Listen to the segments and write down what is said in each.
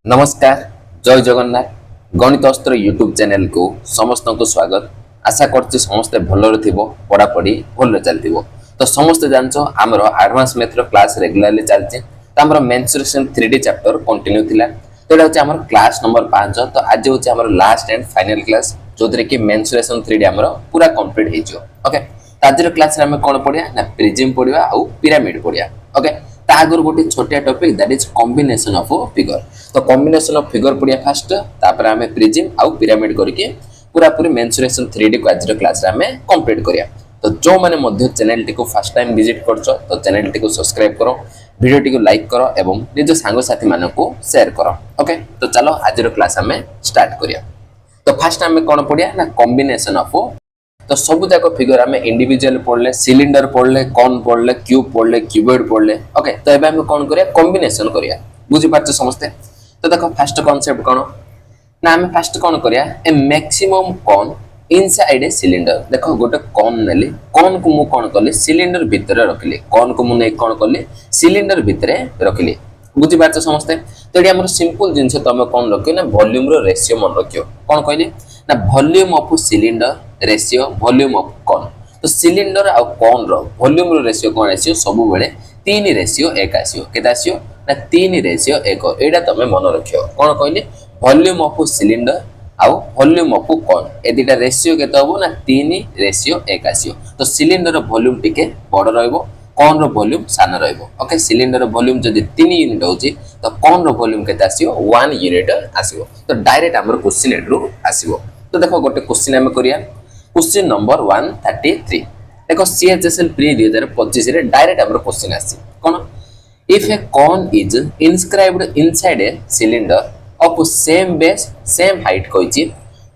नमस्कार जय Jagannath गणितस्त्र YouTube channel को समस्त को स्वागत। आशा करछि समस्ते भलरे थिबो पढ़ापढ़ी भलरे चलथिबो। तो समस्ते जानछो हमर एडवांस मैथ रो क्लास रेगुलरली चलछि। तो हमर मेंसुरेशन 3D चैप्टर कंटिन्यू थिला। तो एटा होछि हमर क्लास नंबर 5। तो आज होछि हमर लास्ट एंड फाइनल क्लास जोतरे कि मेंसुरेशन 3D हमर पूरा कंप्लीट हेजो। ओके आज रो क्लास रे हम कोन पढिया ना प्रिज्म पढिया आ पिरामिड पढिया। ओके तागर गोटे छोटिया topic that is combination of figure. तो कॉम्बिनेशन ऑफ फिगर पढ़िया फास्ट तापर हमें प्रिज्म आउ पिरामिड करके पूरा पूरी मेंसुरेशन 3D को आज क्लास रे हमें कंप्लीट करिया। तो जो माने मध्य चैनल टी को फर्स्ट टाइम विजिट करछो तो चैनल टी को सब्सक्राइब करो, वीडियो टी को लाइक करो एवं निज सांग साथी मानन को शेयर करो। ओके तो चलो आज क्लास हमें स्टार्ट करिया। तो फर्स्ट हमें कोन पढ़िया ना कॉम्बिनेशन ऑफ। तो सब जाक फिगर हमें इंडिविजुअल पढ़ले, सिलिंडर पढ़ले, कॉन पढ़ले, क्यूब पढ़ले, क्यूबॉइड पढ़ले। ओके तो एबे हम कोन करिया कॉम्बिनेशन करिया। बुझी पाछो समस्ते। तो देखो फर्स्ट कांसेप्ट कोन ना हम फर्स्ट कोन करिया a maximum cone inside a cylinder. देखो गोटे कॉन नेली, कॉन को मु कोन करले सिलिंडर भीतर रखले, कॉन को मु नै कोन करले सिलिंडर भीतर रखले। बुझी पाछो समस्ते। तो एडी हमर सिंपल जिंस तमे कोन रखियो ना वॉल्यूम रो रेशियो मन रखियो। कोन कहली ना volume of cylinder ratio volume of cone. तो सिलिंडर आ कॉन रो वॉल्यूम रो रेशियो कोन आसियो सब बेले 3:1 आसियो। केता आसियो ना 3:1। एडा तमे मन रखियो। कोन कहली वॉल्यूम ऑफ सिलिंडर आ वॉल्यूम ऑफ कॉन ए दिटा रेशियो केता होबो ना 3:1 आसियो। तो सिलिंडर रो वॉल्यूम टिके बड़ रहइबो, कॉन रो वॉल्यूम सान रहइबो। ओके सिलिंडर रो वॉल्यूम जदी 3 यूनिट होची तो कॉन रो वॉल्यूम केता आसियो 1 यूनिट आसियो। तो डायरेक्ट हमर क्वेश्चन एड्रो आसियो। तो देखो गोटे क्वेश्चन हम करिया। क्वेश्चन नंबर 133 देखो CHSL प्री 2025 रे डायरेक्ट हमर क्वेश्चन आसी कोन if a cone is inscribed inside a cylinder of same base same height कहिछि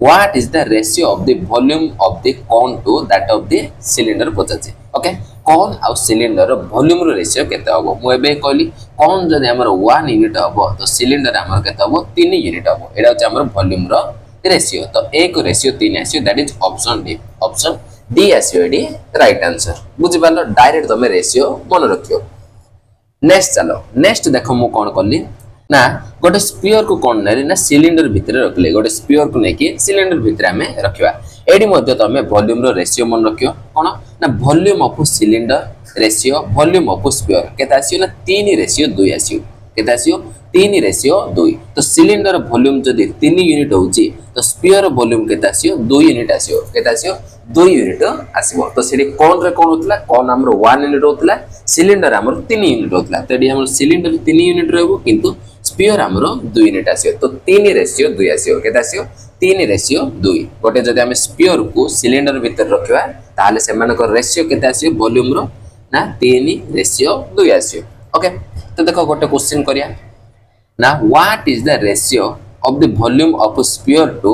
what is the ratio of the volume of the cone to that of the cylinder पचाछि। Okay cone आ cylinder volume रो ratio केते हबो मु एबे कहली cone जदि हमर 1 यूनिट हबो तो सिलिंडर हमर केते हबो 3 यूनिट हबो। एडा होछि हमर वॉल्यूम रो रेशियो। तो 1 रेशियो 3 आसियो that is option D. Option D आसियो एडी राइट आंसर। बुझि पालो डायरेक्ट तमे रेशियो मन रखियो। नेक्स्ट चलो नेक्स्ट देखो मु कोन करली ना गोटे स्फीयर को कोन नेली ना सिलिंडर भीतर रखले। गोटे स्फीयर को नेकी सिलिंडर भीतर हमें रखिबा। एडी मध्ये तमे वॉल्यूम रो रेशियो मन रखियो। कोन ना volume of cylinder ratio volume of sphere केता आसियो ना 3:2 आसियो। केता आसियो 3:2। तो सिलिंडर वॉल्यूम जदी 3 यूनिट होची तो स्फीयर वॉल्यूम केता आसियो 2 यूनिट आसियो। केता आसियो 2 यूनिट आसीबो। तो सेडी कोन रे कोन होतला कोन हमर 1 यूनिट होतला, सिलिंडर हमर 3 यूनिट होतला। तो एडी हमर सिलिंडर 3 यूनिट रहबो किंतु स्फीयर हमर 2 यूनिट आसियो। तो 3:2 आसियो। केता आसियो 3:2। गोटे जदी हम स्फीयर को सिलिंडर भीतर रखिबा ताले सेमान को रेशियो केता आसियो वॉल्यूम रो ना 3:2 आसियो। ओके तो देखो गोटे क्वेश्चन करिया ना what is the ratio of the volume of sphere to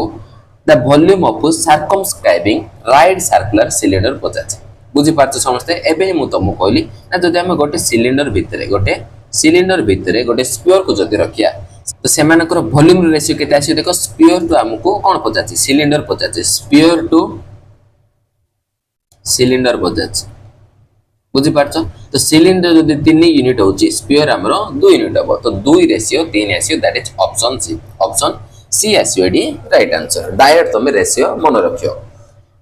the volume of circumscribing right circular cylinder पचाछि। बुझि पाछो समस्ते। एबे मु तुमको कहली ना जदि हम गोटे सिलिंडर भीतर गोटे स्फीयर को जदि रखिया तो सेमानकर वॉल्यूम रेशियो केते आसी देखो स्फीयर टू हमको कोन पचाछि सिलिंडर पचाछि। स्फीयर टू सिलिंडर पचाछि। बुझि पाछो। तो सिलिंडर जदि 3 यूनिट होची स्फीयर हमरो 2 यूनिट हबो। तो 2:3 आसियो that is option C. Option C आसियो एडी राइट आंसर। डायरेक्ट तमे रेशियो मन रखियो।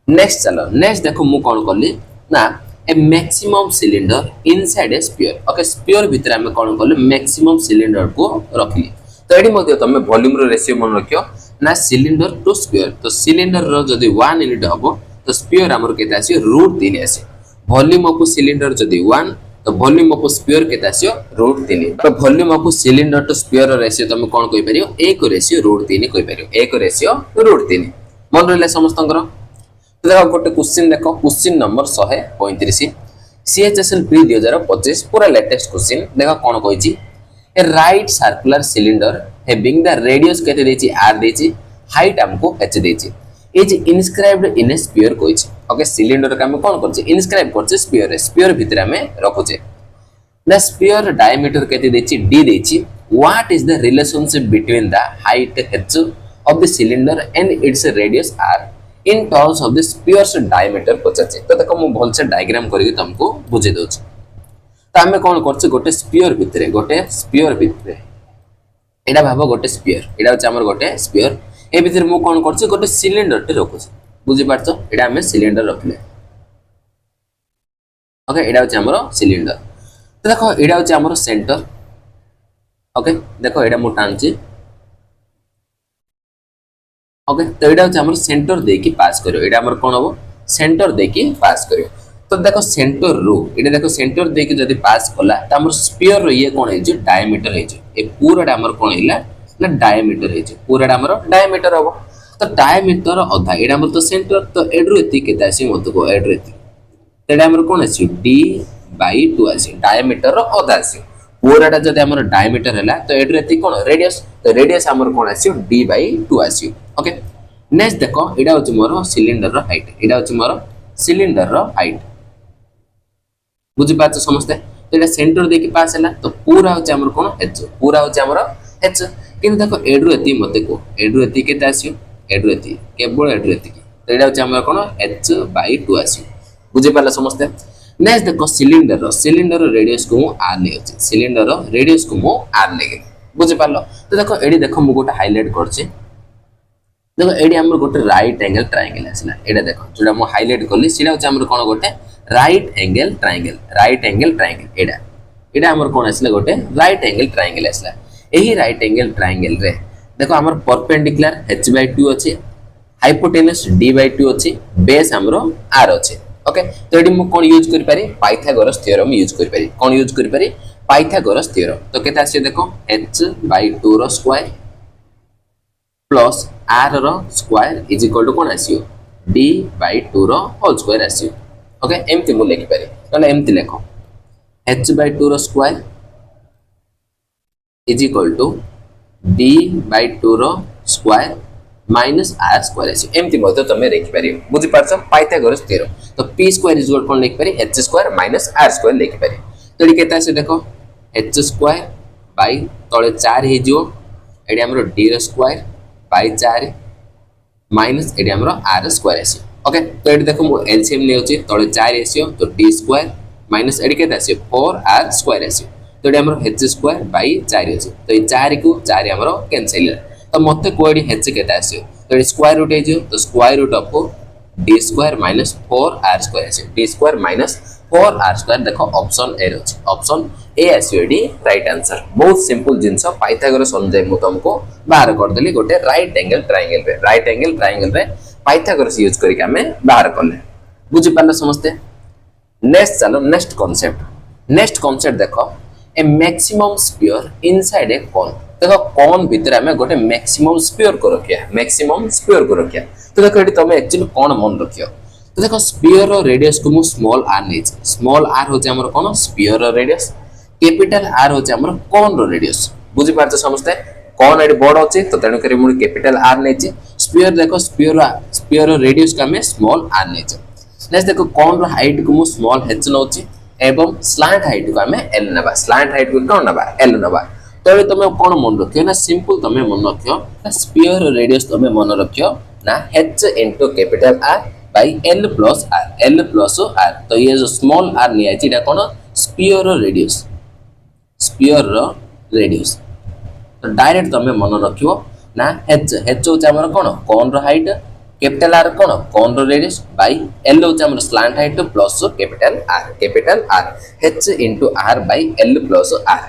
नेक्स्ट चलो नेक्स्ट देखो मु कोन करली ना a maximum cylinder inside a sphere. Okay sphere भीतर हम कोन करले मैक्सिमम सिलिंडर को रखली। तो एडी मध्ये तमे वॉल्यूम रो रेशियो मन रखियो ना सिलिंडर टू स्फीयर। तो सिलिंडर रो जदि 1 यूनिट हबो तो स्फीयर हमर केते आसियो √3 आसियो। वॉल्यूम ऑफ सिलिंडर जदि 1 तो वॉल्यूम ऑफ स्फीयर केते आसियो √3। तो volume of cylinder to sphere ratio तमे कोन कहि परियो 1:3 कहि परियो 1:3। मन रहले समस्तंकर। तो देखो गोटे क्वेश्चन देखो क्वेश्चन नंबर 135 CHSL प्री 2025 पूरा लेटेस्ट क्वेश्चन देखो कोन कहिची a right circular cylinder having the radius केते देची r देची हाइट हमको h देची is inscribed in a sphere कहिची। ओके सिलिंडर का हम कोन करछि इनस्क्राइब करछि स्फीयर भीतर हमें रखुचे। द स्फीयर डायमीटर केते देची d देची what is the relationship between the height h of the cylinder and its radius r in terms of the sphere's diameter पचाछि। तो देखो मु भल से डायग्राम करिके तुमको बुझे दोछ। तो हमें कोन करछि गोटे स्फीयर भितरे एटा भाबो गोटे स्फीयर एटा होचे हमर गोटे स्फीयर ए भीतर मु कोन करछि गोटे सिलिंडर टे रखुछि बुझि पारछो एटा हमें सिलिंडर रखले ओके एटा होचे हमर सिलिंडर तो देखो एटा होचे हमर सेंटर ओके देखो एटा मु टांची ओके तो एटा होचे हमर सेंटर देकी पास करियो एटा हमर कोन हबो सेंटर देकी पास करियो तो देखो सेंटर रो एटा देखो सेंटर देकी जदी पास कला त हमर स्फीयर रो ये कोन हे जे डायमीटर हे जे ए पूराटा हमर कोन हिला ना डायमीटर हे जे पूराटा हमर डायमीटर हबो तो डायमीटर अधा एटा हमर तो सेंटर तो एड्रो एति केता आसी मत को एड्रो एति तेडा हमर कोन आसी d/2 आसी डायमीटर रो अधा आसी पूराटा जदी हमर डायमीटर हैला तो एड्रो एति कोन रेडियस तो रेडियस हमर कोन आसी d/2 आसी ओके नेक्स्ट देखो एटा होची मोर सिलिंडर रो हाइट एटा होची मोर सिलिंडर रो हाइट बुझी पाछ समस्ते तो एटा सेंटर देकी पास हैला तो पूरा होची हमर कोन h पूरा होची हमर h किन देखो एड्रो एति मते को एड्रो एति केता आसी एड्रो एति केवल एड्रो एति तो एटा होची हमर कोन h/2 आसी बुझी पाला समस्ते नेक्स्ट देखो सिलिंडर रो रेडियस को r ले अछि सिलिंडर रो रेडियस को मु r ले बुझी पालो तो देखो एडी देखो मु गोटा हाइलाइट करछि देखो एडी हमर गोटे राइट एंगल ट्रायंगल आसला एडा देखो जोडा मु हाइलाइट करली सिडा होचे हमर कोन गोटे राइट एंगल ट्रायंगल एडा हमर कोन आसला गोटे राइट एंगल ट्रायंगल आसला एही राइट एंगल ट्रायंगल रे देखो हमर परपेंडिकुलर h/2 अछि हाइपोटेनस d/2 अछि बेस हमरो r अछि ओके तो एडी मु कोन यूज करि पारी पाइथागोरस थ्योरम यूज करि पारी कोन यूज करि पारी पाइथागोरस थ्योरम तो केता आसी देखो h/2 रो स्क्वायर प्लस r रो स्क्वायर इज इक्वल टू कोन आसीयो d/2 रो होल स्क्वायर आसीयो ओके एमति मु लिखि पारे तने एमति लेखो h/2 रो square is equal to d/2 रो स्क्वायर माइनस r स्क्वायर आसीयो एमति मते तमे लिखि पारियो बुझि पारछो पाइथागोरस थ्योरम तो p स्क्वायर इज इक्वल कोन लिखि पारे h square minus r square लिखि पारे तो एडी केता आसी देखो h स्क्वायर बाय तळे 4 हे जिवो एडी हमरो d रो स्क्वायर बाय 4 माइनस एडी हमरो r स्क्वायर आसी ओके तो एडी देखो मु एलसीएम ले होची तळे 4 आसीयो तो d स्क्वायर माइनस एडी केता आसी 4r स्क्वायर आसी तो एडी हमरो h स्क्वायर बाय 4 आसी तो ए 4 को 4 हमरो कैंसिल तो मते कोडी h केता आसी तो एडी स्क्वायर रूट हे जो तो square root of d square minus 4r square आसी d square minus 4r square देखो ऑप्शन ए रहछि ऑप्शन ए आसी एडी राइट आंसर बहुत सिंपल जिंस पाइथागोरस अनुसार मु तुमको बाहर कर देली गोटे राइट एंगल ट्रायंगल रे पाइथागोरस यूज करके हमें बाहर करले बुझि पाले समझते नेक्स्ट चलो नेक्स्ट कांसेप्ट देखो a maximum sphere inside a कोन देखो कोन भीतर हमें गोटे मैक्सिमम स्फीयर को रखिया तो देखो एटी तमे एक्चुअली कोन मन रखियो तो देखो स्फीयर रो रेडियस को मु स्मॉल r नै स्मॉल r होचे हमर कोन स्फीयर रो रेडियस कैपिटल r होचे हमर कोन रो रेडियस बुझि पारछ समझते कोन एडी बड़ अछि तो तेनु करी मु कैपिटल r नै स्फीयर देखो स्फीयर रो रेडियस का में स्मॉल r नै नेक्स्ट देखो कोन रो हाइट को मु स्मॉल h नौछि एवं स्लैंट हाइट को हमें l नबा स्लैंट हाइट को कोन नबा l नबा तो तमे कोन मन रखियो ना सिंपल तमे मन रखियो स्फीयर रो रेडियस तमे मन रखियो ना h into capital R by L plus R तो ये जो स्मॉल r नहीं है इटा कोन स्फीयर रो रेडियस तो डायरेक्ट तमे मन रखियो ना h होचा हमर कोन रो हाइट कैपिटल R कोन रो रेडियस बाय L होचा हमर slant height plus capital R h into R by L plus R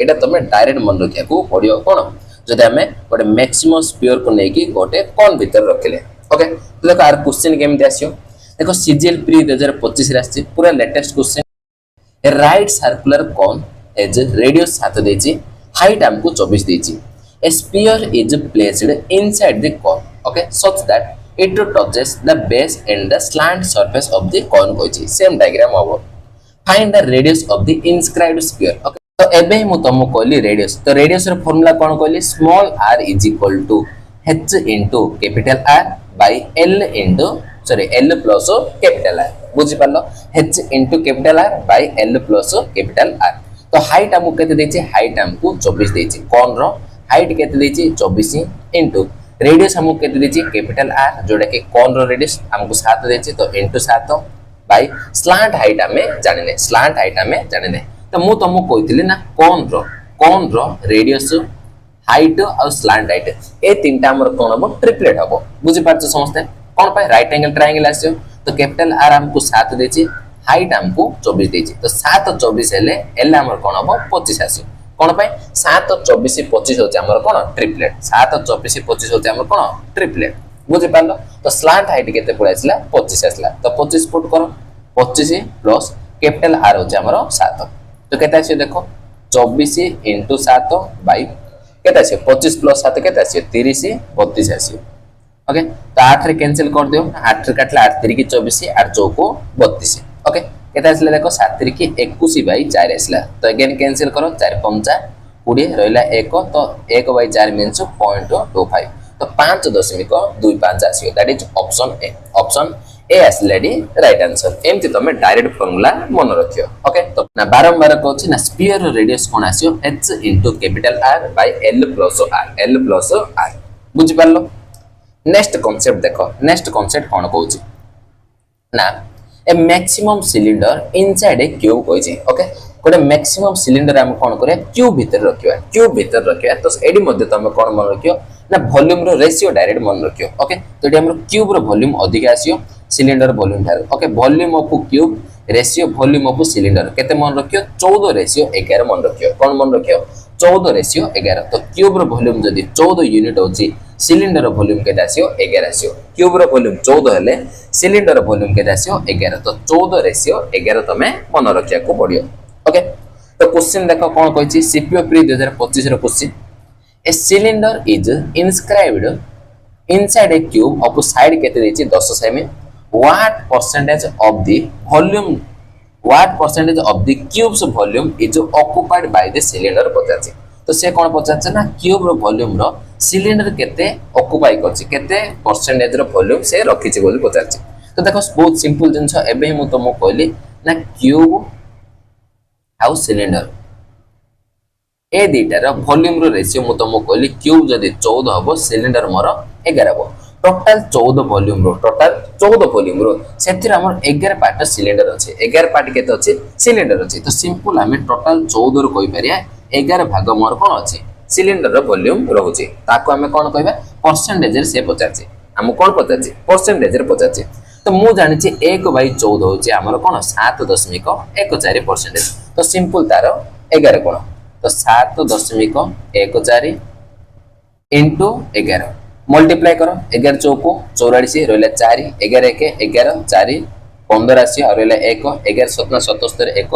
एटा तमे डायरेक्ट मन रखिया को पड़ियो कोन जदि हमें गोटे मैक्सिमम स्फीयर को लेकी गोटे कोन भीतर रखले ओके तो देखो आर क्वेश्चन केमति आसियो देखो सीजीएल प्री 2025 रे आछि पूरा latest question a right circular cone as radius 7 देछि हाइट हमको 24 देछि a sphere is placed inside the cone okay such that it touches the base and the slant surface of the cone कोछि same diagram होबो find the radius of the inscribed sphere okay तो एबे मु तुमको कहली radius तो radius रो formula कोन कहली small r is equal to h into capital R by L into L plus capital R बुझि पालो h into capital R by L plus capital R तो हाइट हमको केते देछि हाइट हमको 24 देछि कोन रो हाइट केते देछि 24 into रेडियस हमको केते देछि कैपिटल R जोडा के कोन रो रेडियस हमको 7 देछि तो into 7 by स्लैंट हाइट हमें जानिने तो मु तुमको कहितली ना कोन रो रेडियस हाइट और स्लांट हाइट ए तीनटा हमर कोन हम ट्रिपलेट हबो बुझि पारछ समस्ते कोन पाए राइट एंगल ट्रायंगल आसियो तो कैपिटल आर हमको 7 देछि हाइट हमको 24 देछि तो 7 और 24 हेले एल हमर कोन हबो 25 आसियो कोन पाए 7 और 24 25 होछि हमर कोन ट्रिपलेट 7 और 24 25 होछि हमर कोन ट्रिपलेट बुझि पारलो तो स्लांट हाइट केते पड़ाइसला 25 आसला तो 25 पुट करो 25 प्लस कैपिटल आर होछि हमर 7 तो केते आसियो देखो 24 * 7 बाय केते आसियो 25 प्लस 7 केते आसियो 30 32 आसियो ओके तो 8 रे कैंसिल कर दियो 8 रे काटला 8 3 की 24 8 4 को 32 ओके केते आसले देखो 7 3 की 21 बाय 4 आसला तो अगेन कैंसिल करो 4 5 20 रहला 1 तो 1 बाय 4 मींस 0.25 तो 5.25 आसियो that is option A option A आसलेडी राइट आंसर एमति तमे डायरेक्ट फार्मूला मन रखियो ओके तो ना बारंबार कहछि ना स्फीयर रेडियस कोन आसियो h * capital R by L + R बुझि पारलो नेक्स्ट कांसेप्ट देखो नेक्स्ट कांसेप्ट कोन कहछि ना a maximum cylinder inside a cube कहछि ओके कोटे मैक्सिमम सिलिंडर हम कोन करे क्यूब भीतर रखियो तो एडी मध्ये तमे कोन मन रखियो ना वॉल्यूम रो रेशियो डायरेक्ट मन रखियो ओके तो एडी हमरो क्यूब रो वॉल्यूम अधिक आसियो सिलिंडर वॉल्यूम थार okay volume of cube ratio volume of cylinder केते मन रखियो 14 रेशियो 11 मन रखियो कोन मन रखियो 14 रेशियो 11 तो क्यूब रो वॉल्यूम जदी 14 यूनिट होची सिलिंडर रो वॉल्यूम केते आसियो 11 आसियो क्यूब रो वॉल्यूम 14 हेले सिलिंडर रो वॉल्यूम केते आसियो 11 तो 14 रेशियो 11 तमे मन रखिया को पड़ियो ओके तो क्वेश्चन देखो कोन कहछि सीपीओ प्री 2025 रो question a cylinder is inscribed inside a cube of side केते देछि 10 सेमी what percentage of the cube's volume is occupied by the cylinder पचाछि तो से कोन पचाछि ना क्यूब रो वॉल्यूम रो सिलिंडर केते ऑक्युपाई करछि केते परसेंटेज रो वॉल्यूम से रखिछि बोली पचाछि तो देखो बहुत सिंपल जिंस एबे हम तुमको कहली ना क्यूब हाउ सिलिंडर ए दुईटा रो वॉल्यूम रो रेशियो मु तुमको कहली क्यूब जदी 14 हबो सिलिंडर मोर 11 हबो टोटल 14 वॉल्यूम रो सेतिर हमर 11 पार्ट सिलिंडर अछि 11 पार्ट केते अछि सिलिंडर अछि तो सिंपल हमें टोटल 14 रो कहि परिया 11 भाग मोर कोन अछि सिलिंडर रो वॉल्यूम रहउछि ताको हमें कोन कहबा परसेंटेज रे से पचाछि हम कोन पचाछि परसेंटेज रे पचाछि तो मु जानि छी 1/14 होछि हमर कोन 7.14% तो सिंपल तारो 11 कोन तो 7.14 into 11 मल्टीप्लाई करो 11 चौको 44 रहला 4 11 1 11 4 15 आसी और रहला 1 11 17 77 1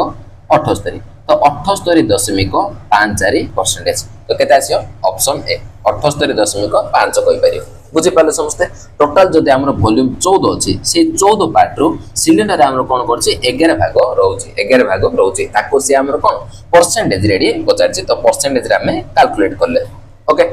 78 तो 78.54% तो केते आसी ऑप्शन ए 78.5 कहि परियो बुझि पाले समस्ते टोटल जदि हमर वॉल्यूम 14 अछि से 14 पार्ट रो सिलिंडर हमर कोन करछि 11 भाग रहउछि ताको से हमर कोन परसेंटेज रेडी पचारछि तो परसेंटेज रे हमें कैलकुलेट करले ओके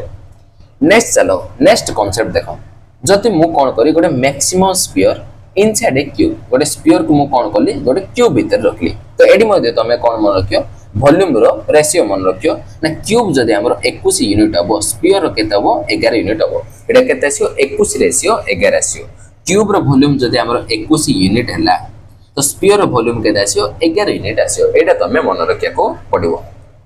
नेक्स्ट चलो नेक्स्ट कांसेप्ट देखो जति मु कोन करी गोटे maximum sphere inside a cube गोटे स्फीयर को मु कोन करली गोटे क्यूब भीतर रखली तो एडी मध्ये तमे कोन मन रखियो वॉल्यूम रो रेशियो मन रखियो ना क्यूब जदी हमरो 21 यूनिट हबो स्फीयर केते हबो 11 यूनिट हबो एटा केते आसियो 21 रेशियो 11 आसियो क्यूब रो वॉल्यूम जदी हमरो 21 यूनिट हला तो स्फीयर रो वॉल्यूम केते आसियो 11 यूनिट आसियो एटा तमे मन रखिया को पडिवो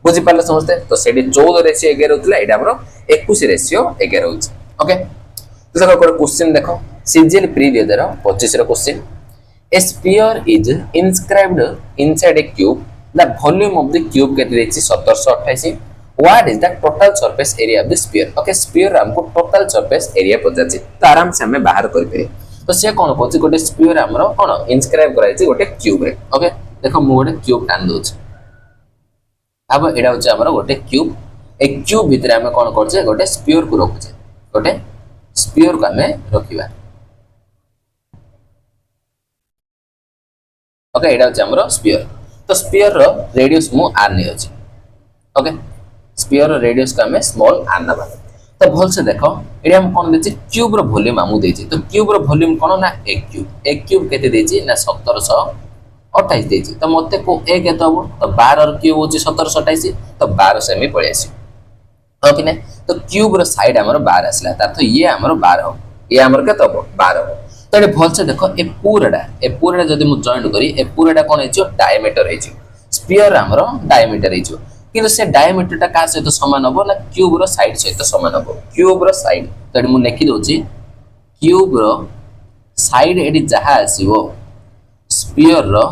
बुझि पाले समझते तो सेडी 14 रेशियो 11 होतला एटा हमरो 21 रेशियो 11 होछि ओके तो देखो कोन क्वेश्चन देखो सीजीएल प्री 2025 रो question a sphere is inscribed inside a cube the volume of the cube केते देछि 1728 what is the total surface area of the sphere okay sphere हमको टोटल सरफेस एरिया पचाछि तो आराम से हमें बाहर कर पे तो से कोन कहछि गोटे स्फीयर हमरो कोन इनस्क्राइब कराइछि गोटे क्यूब रे ओके देखो मु गोटे क्यूब टान दोछि अब एडा होछि हमरो गोटे क्यूब ए क्यूब भीतर हमें कोन करछे गोटे स्फीयर को रखुछे गोटे स्फीयर को हमें रखिबा ओके एडा होछि हमरो स्फीयर तो स्फीयर रो रेडियस मु r नै अछि ओके स्फीयर रो रेडियस का हमें स्मॉल r नबा तो भल से देखो एडा हम कोन देछि क्यूब रो वॉल्यूम हमु देछि तो क्यूब रो वॉल्यूम कोन ना एक क्यूब केते देछि ना 1728 देछि तो मते को ए केते हबो तो 12 रो क्यूब होछि 1728 तो 12 सेमी पळे आसी ओके ने तो क्यूब रो साइड हमर 12 आसला त तो ये हमर 12 हो ये हमर केते हबो 12 हो तो ए भल से देखो ए पूराडा जदी मु जॉइंट करी ए पूराडा कोन हेछि डायमीटर हेछि स्फीयर हमर डायमीटर हेछि किंतु से डायमीटर टा का सहित समान हबो ना क्यूब रो साइड सहित समान हबो क्यूब रो साइड तो मु लिखि दोची क्यूब रो साइड एडी जहा आसीबो स्फीयर रो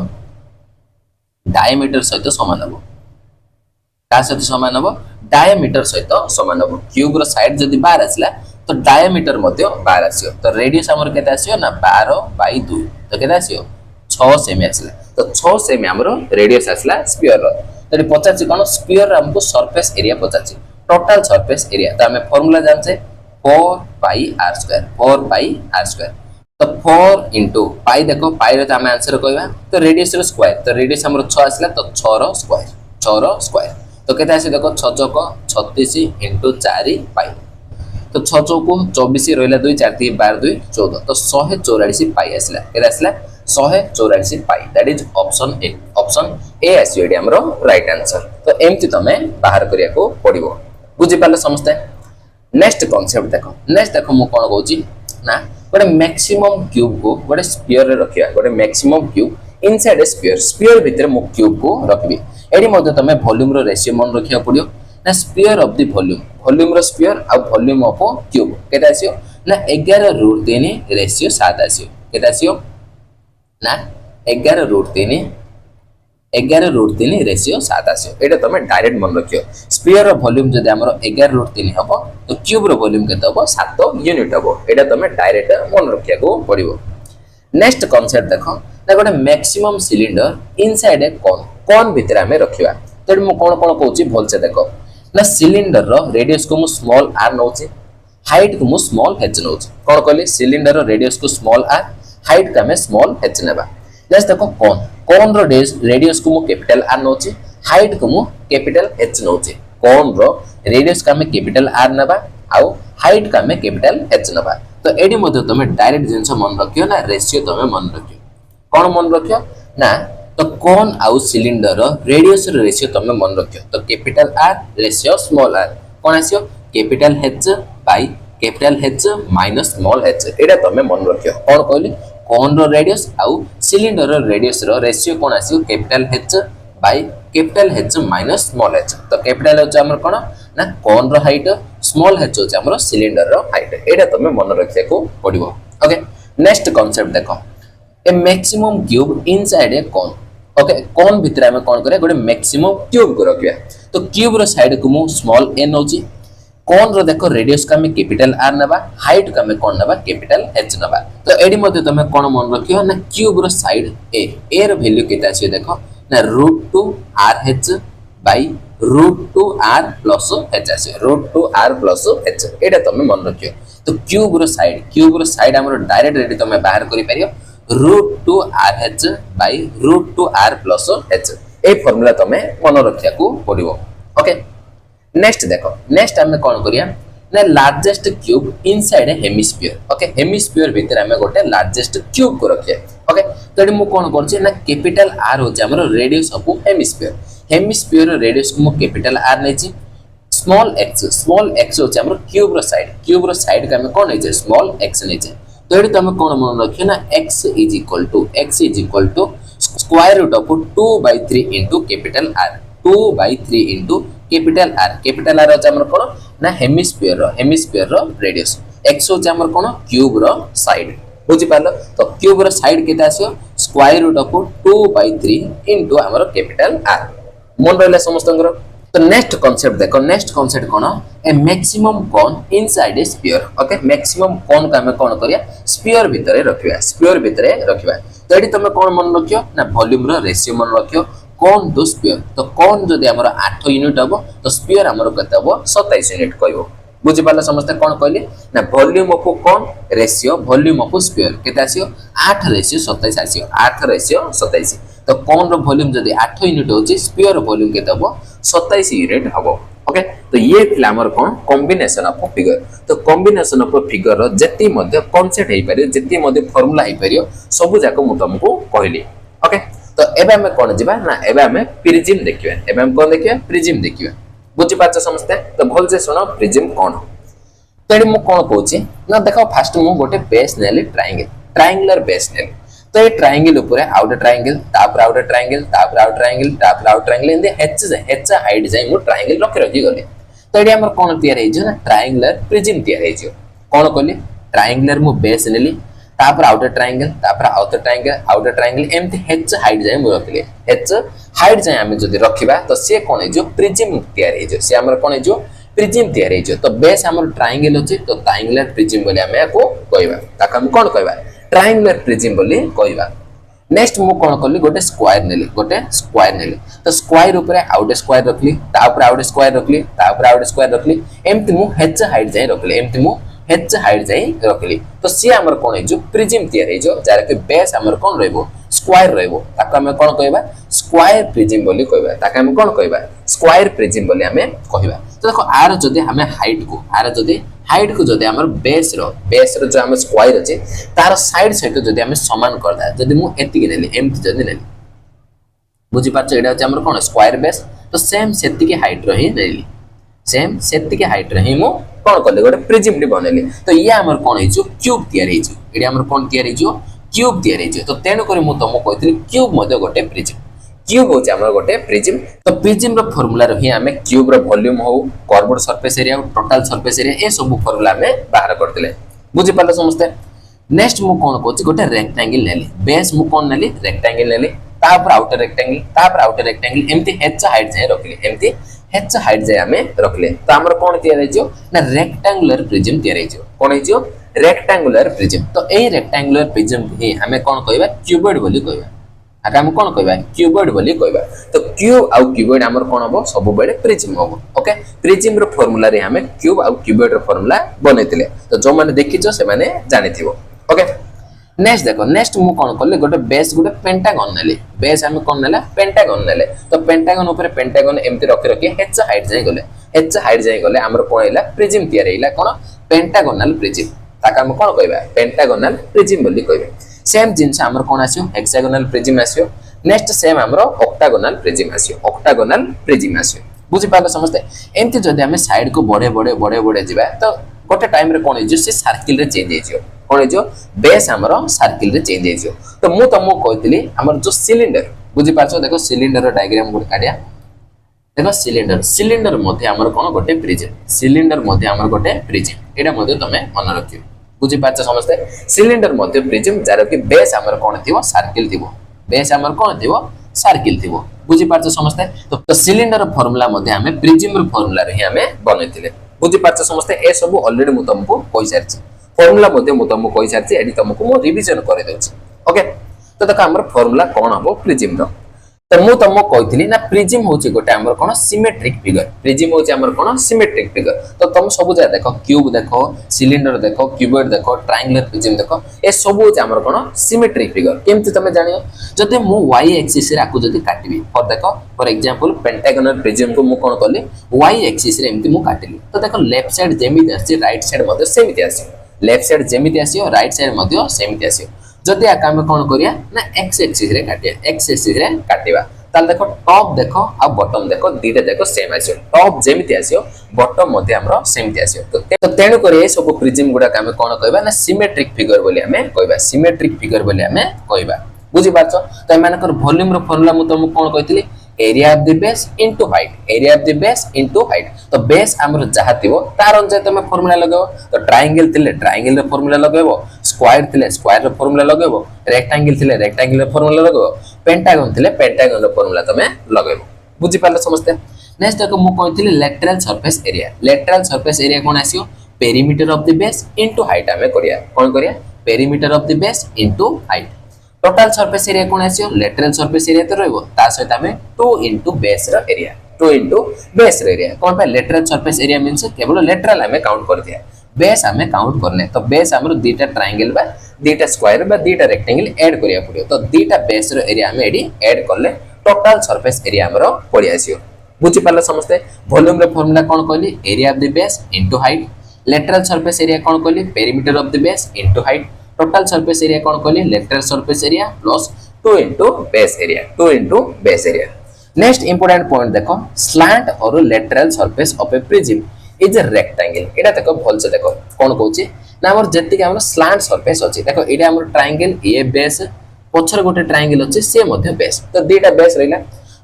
डायमीटर सहित समान हबो का सहित समान हबो डायमीटर सहित समान हबो क्यूब रो साइड जदी 12 आसला तो डायमीटर मध्ये 12 आसियो तो रेडियस हमर केते आसियो ना 12/2 तो केते आसियो 6 सेमी आसला तो 6 सेमी हमर रेडियस आसला स्फीयर रो तो पचाची कोन स्फीयर रो हमको सरफेस एरिया पचाची टोटल सरफेस एरिया तो हमें फार्मूला जानछे 4πr² 4πr² तो 4 into पाई देखो पाई रे हम आंसर कहबा तो रेडियस रो स्क्वायर तो रेडियस हमर 6 आसला तो 6 रो स्क्वायर तो केते आसे देखो 6 चौक 36 into 4 पाई तो 6 चौक 24 रहला 2 4 3 12 2 14 तो 144 पाई आसला केते आसला 144 पाई दैट इज ऑप्शन ए आसी एडी हमरो राइट आंसर तो एमति तमे बाहर करिया को पड़िबो बुझि पाले समझते नेक्स्ट कांसेप्ट देखो मु कोन कहूची ना गोटे मैक्सिमम क्यूब को गोटे स्फीयर रे रखिया गोटे maximum cube inside a sphere भितर मु क्यूब को रखबी एडी मध्ये तमे वॉल्यूम रो रेशियो मन रखिया पड़ियो ना स्फीयर ऑफ द वॉल्यूम रो स्फीयर आ वॉल्यूम ऑफ क्यूब केटा आसियो ना 11/3 रेशियो 7 आसियो केटा आसियो ना 11/3 रेशियो 7 आसियो एटा तमे डायरेक्ट मन रखियो स्फीयर रो वॉल्यूम जदि हमरो 11/3 हबो तो क्यूब रो वॉल्यूम केते हबो 7 यूनिट हबो एटा तमे डायरेक्ट मन रखिया को पड़िबो नेक्स्ट कांसेप्ट देखो ना गोटे मैक्सिमम सिलिंडर इनसाइड ए कोन भितर हमें रखिबा तो मु कोन कहूची भल से देखो ना सिलिंडर रो रेडियस को मु स्मॉल आर नउची हाइट को मु स्मॉल h नउची कोन कहली सिलिंडर रो रेडियस को स्मॉल आर हाइट का में स्मॉल h नेबा जस्ट देखो कोन रो रेडियस को मु कैपिटल आर नउची हाइट को मु कैपिटल h नउची कोन रो रेडियस का में कैपिटल आर नेबा आउ हाइट का में कैपिटल h नेबा तो एडी मध्ये तमे डायरेक्ट जिंस मन रखियो ना रेशियो तमे मन रखियो कोन मन रखियो ना तो कोन आउ सिलिंडर रेडियस रेशियो तमे मन रखियो तो capital R ratio small r कोन आसियो capital h by capital h minus small h एडा तमे मन रखियो कोन कहली कोन रो रेडियस आउ सिलिंडर रो रेडियस रो रेशियो कोन आसियो capital h by capital h minus small h तो कैपिटल h हमर कोन ना कोन रो हाइट स्मॉल h हो हमर सिलिंडर रो हाइट एडा तमे मन रखिया को पड़िबो ओके नेक्स्ट कांसेप्ट देखो a maximum cube inside a cone okay कोन भितर हम कोन करे गोटे मैक्सिमम क्यूब को रखिया तो क्यूब रो साइड को मु स्मॉल n होची कोन रो देखो रेडियस का में कैपिटल r नबा हाइट का में कोन नबा कैपिटल h नबा तो एडी मध्ये तमे कोन मन रखियो ना क्यूब रो साइड a रो वैल्यू केता छै देखो ना √2rh by √2r plus h आसे √2r प्लस h एटा तमे मन रखियो तो क्यूब रो साइड हमरो डायरेक्ट रेडी तमे बाहर करि परियो √2rh by √2r plus h ए फार्मूला तमे मन रखिया को पड़िबो ओके नेक्स्ट देखो नेक्स्ट हमें कोन करिया ना largest cube inside a hemisphere okay hemisphere भीतर हमें गोटे लार्जेस्ट क्यूब को रखिया ओके तो एडी मु कोन करछि ना कैपिटल r हो जे हमरो रेडियस ऑफ हेमिस्फीयर रेडियस को मु कैपिटल r नै छी स्मॉल x हो जे हमरो क्यूब रो साइड का हमें कोन नै छै स्मॉल x नै छै तो एडी तमे कोन मन रखियो ना x is equal to square root of 2/3 into capital r 2/3 into capital r हो हमर कोन ना हेमिस्फीयर रो रेडियस x हो हमर कोन क्यूब रो साइड बुझि पालो तो क्यूब रो साइड केता आसियो स्क्वायर रूट ऑफ 2/3 इनटू हमर कैपिटल r मन रहले समस्तंगर तो नेक्स्ट कांसेप्ट देखो नेक्स्ट कांसेप्ट कोन a maximum cone inside a sphere okay maximum cone का हमें कोन करिया स्फीयर भितरे रखिबा तो एडी तमे कोन मन रखियो ना वॉल्यूम रो रेशियो मन रखियो कोन टू स्फीयर तो कोन जदि हमर 8 यूनिट हबो तो स्फीयर हमर कते हबो 27 यूनिट कहबो बुझि पाला समस्त कोन कहली ना volume of cone ratio volume of sphere केते आसियो 8/27 आसियो 8/27 तो कोन रो वॉल्यूम जदि 8 यूनिट होची स्फीयर रो वॉल्यूम केते हबो 27 यूनिट हबो ओके तो ये थिला हमर कोन कॉम्बिनेशन ऑफ फिगर तो कॉम्बिनेशन ऑफ फिगर रो जति मध्ये कांसेप्ट हेइ पारे जति मध्ये फार्मूला हेइ पारियो सब जाको मु तुमको कहली ओके तो एबे हमें कोन जिबा ना एबे हमें प्रिज्म देखिबा एबे हम कोन देखिबा प्रिज्म देखिबा बुझि पाछ समझते तो भल से सुनो प्रिज्म कोन तो एडी मु कोन कहूची ना देखो फर्स्ट मु गोटे बेस नेली ट्रायंगुलर बेस नेली तो ये ट्रायंगल ऊपर आउट ट्रायंगल तापर आउट ट्रायंगल तापर आउट ट्रायंगल तापर out triangle and H height जाय मु ट्रायंगल रखी गले तो ये हमर कोन तैयार हे जो ना ट्रायंगुलर प्रिज्म तैयार हे जो कोन कहली ट्रायंगुलर मु बेस नेली तापर आउटर ट्रायंगल एमती हेच हाइट जाय मु रखले हेच हाइट जाय हम जदी रखिबा तो से कोन हे जो प्रिज्म तैयार हे जो से हमर कोन हे जो प्रिज्म तैयार हे जो तो बेस हमर ट्रायंगल अछि तो ट्रायंगुलर प्रिज्म बोली हम को कहबा ताका हम कोन कहबा ट्रायंगुलर प्रिज्म बोली कहबा नेक्स्ट मु कोन करली गोटे स्क्वायर नेली तो स्क्वायर ऊपर आउट स्क्वायर रखली तापर आउट स्क्वायर रखली तापर आउट स्क्वायर रखली एमती मु हेच हाइट जाय रखली एमती मु हेच हाइट जाय रखली तो सी हमर कोन हे जो प्रिज्म तैयार हे जो जार के बेस हमर कोन रहबो स्क्वायर रहबो ताका हम कोन कहबा स्क्वायर प्रिज्म बोली कहबा ताका हम कोन कहबा स्क्वायर प्रिज्म बोली हमें कहबा तो देखो आर जदी हमें हाइट को जदी हमर बेस रो जो हम स्क्वायर अछि तार साइड सहित जदी हमें समान कर दा जदी मु एति नेली एमति जदी नेली बुझी पाछ एडा अछि हमर कोन स्क्वायर बेस तो सेम सेति के हाइट रही नेली सेम सेति के हाइट रही मु कोन करले गोटे प्रिज्म डी बनेली तो ये हमर कोन हे जो क्यूब तैयार हे जो एडी हमर कोन तैयार हे जो क्यूब तैयार हे जो तो तेनु करे मु तमो कहतली क्यूब मध्ये गोटे प्रिज्म क्यूब होचे हमर गोटे प्रिज्म तो प्रिज्म रो फार्मूला रही हमें क्यूब रो वॉल्यूम हो curved surface area total surface area A सब फार्मूला हमें बाहर करथिले बुझी पाले समझते नेक्स्ट मु कोन कहछि गोटे रेक्टेंगल नेली बेस मु कोन नेली रेक्टेंगल नेली तापर आउटर रेक्टेंगल एमती हेच हाइट जाय रखली एमती हेच हाइट जाय हमें रखले तो हमर कोन तैयार हे जो ना रेक्टेंगुलर प्रिज्म तैयार हे जो कोन हे जो रेक्टेंगुलर प्रिज्म तो ए रेक्टेंगुलर प्रिज्म ही हमें कोन कहबा क्यूबॉइड बोली कहबा आगे हम कोन कहबा क्यूबॉइड बोली कहबा तो क्यूब आउ क्यूबॉइड हमर कोन हबो सब बेले प्रिज्म हबो ओके प्रिज्म रो फार्मूला रे हमें क्यूब आउ क्यूबॉइड रो फार्मूला बनेतिले तो जो माने देखिचो से माने जानिथिबो ओके नेक्स्ट देखो नेक्स्ट मु कोन करले गोटे बेस गोटे पेंटागन नेले बेस हम कोन नेला पेंटागन नेले तो पेंटागन ऊपर पेंटागन एमती रखि हेच हाइट जाय गले हमर कोन हैला प्रिज्म तैयार हैला कोन पेंटागोनल प्रिज्म ताका हम कोन कहबा पेंटागोनल प्रिज्म बोली कहबे सेम जिंस हमर कोन आसियो हेक्सागोनल प्रिज्म आसियो नेक्स्ट सेम हमर ऑक्टागोनल प्रिज्म आसियो बुझि पालो समझते एमती जदि हम साइड को बड़े जिबा तो गोटे टाइम रे कोन जे से सर्किल रे चेंज हेजियो कोन जो बेस हमरो सर्किल रे चेंज हेजियो तो मु तमो कहतली हमर जो सिलिंडर बुझि पाछो देखो सिलिंडर रो डायग्राम गुड काढिया देखो सिलिंडर मध्ये हमर कोन गोटे प्रिज्म एडा मध्ये तमे मन रखियो बुझि पाछो समझते सिलिंडर मध्ये प्रिज्म जार कि बेस हमर कोन थिबो सर्किल थिबो बेस हमर कोन थिबो सर्किल थिबो बुझि पाछो समझते तो सिलिंडर फार्मूला मध्ये हमें प्रिज्म रो फार्मूला रे हमें बनैतिले बुझि पाछो समझते ए सब ऑलरेडी मु तमको कहि सारछि फार्मूला मध्ये मु तमको कहि सारछि एडी तमको मु रिवीजन करे देछि ओके तो देखो हमर फार्मूला कोन हबो प्रिज्म रो तो मु तमको कहितली ना प्रिज्म होछि गोटे हमर कोन सिमेट्रिक फिगर प्रिज्म होछि हमर कोन सिमेट्रिक फिगर तो तुम सब जा देखो क्यूब देखो सिलिंडर देखो क्यूबॉइड देखो ट्रायंगुलर प्रिज्म देखो ए सब होछि हमर कोन सिमेट्रिक फिगर केमति तमे जानियो जदि मु y एक्सिस रे आकु जदि काटिबी फॉर देखो फॉर एग्जांपल पेंटागोनल प्रिज्म को मु कोन करली y एक्सिस रे एमति मु काटिली तो देखो लेफ्ट साइड जेमिति आसी राइट साइड मध्ये सेमिति आसी लेफ्ट साइड जेमिति आसी राइट साइड मध्ये सेमिति आसी जदि आका हम कोन करिया ना x एक्सिस रे काटिबा ताल देखो टॉप देखो आ बॉटम देखो दीटा देखो सेम आसियो टॉप जेमिति आसियो बॉटम मध्ये हमरो सेमिति आसियो तो तेनु करे सब प्रिज्म गुडा हम कोन कहबा ना सिमेट्रिक फिगर बोली हमें कहबा बुझि पाछो तो मानकर वॉल्यूम रो फार्मूला मु तुम कोन कहतिली area of the base into height तो बेस हमर जहा थिबो तार अनुसार तमे फार्मूला लगाओ तो ट्रायंगल थिले ट्रायंगल रो फार्मूला लगाबो स्क्वायर थिले स्क्वायर रो फार्मूला लगाबो रेक्टेंगल थिले रेक्टेंगल रो फार्मूला लगाबो पेंटागन थिले पेंटागन रो फार्मूला तमे लगाबो बुझि पाले समझते नेक्स्ट देखो मु कहतिली लेटरल सरफेस एरिया कोन आसियो perimeter of the base into height हमें करिया कोन करिया perimeter of the base into height total surface area कोन आसियो लेटरल सरफेस एरिया तो रहबो ता सहित हमें 2 इनटू बेस रो एरिया कोन पे लेटरल सरफेस एरिया मींस केवल लेटरल हमें काउंट कर दिया बेस हमें काउंट करने तो बेस हमरो दीटा ट्रायंगल बा दीटा स्क्वायर बा दीटा रेक्टेंगल ऐड करिया पड़ियो तो दीटा बेस रो एरिया हमें एडी ऐड करले टोटल सरफेस एरिया हमरो पड़ी आसियो बुझि पाले समझते वॉल्यूम रो फार्मूला कोन कहली area of the base into height lateral surface area कोन कहली perimeter of the base into height total surface area कोन कहली lateral surface area plus 2 into base area next important point देखो स्लैंट और lateral surface of a prism is a rectangle एटा देखो भल से देखो कोन कहूची ना हमर जति के हमर स्लैंट सरफेस अछि देखो एटा हमर ट्रायंगल ए बेस पछर गोटे ट्रायंगल अछि से मध्ये बेस तो दीटा बेस रहिला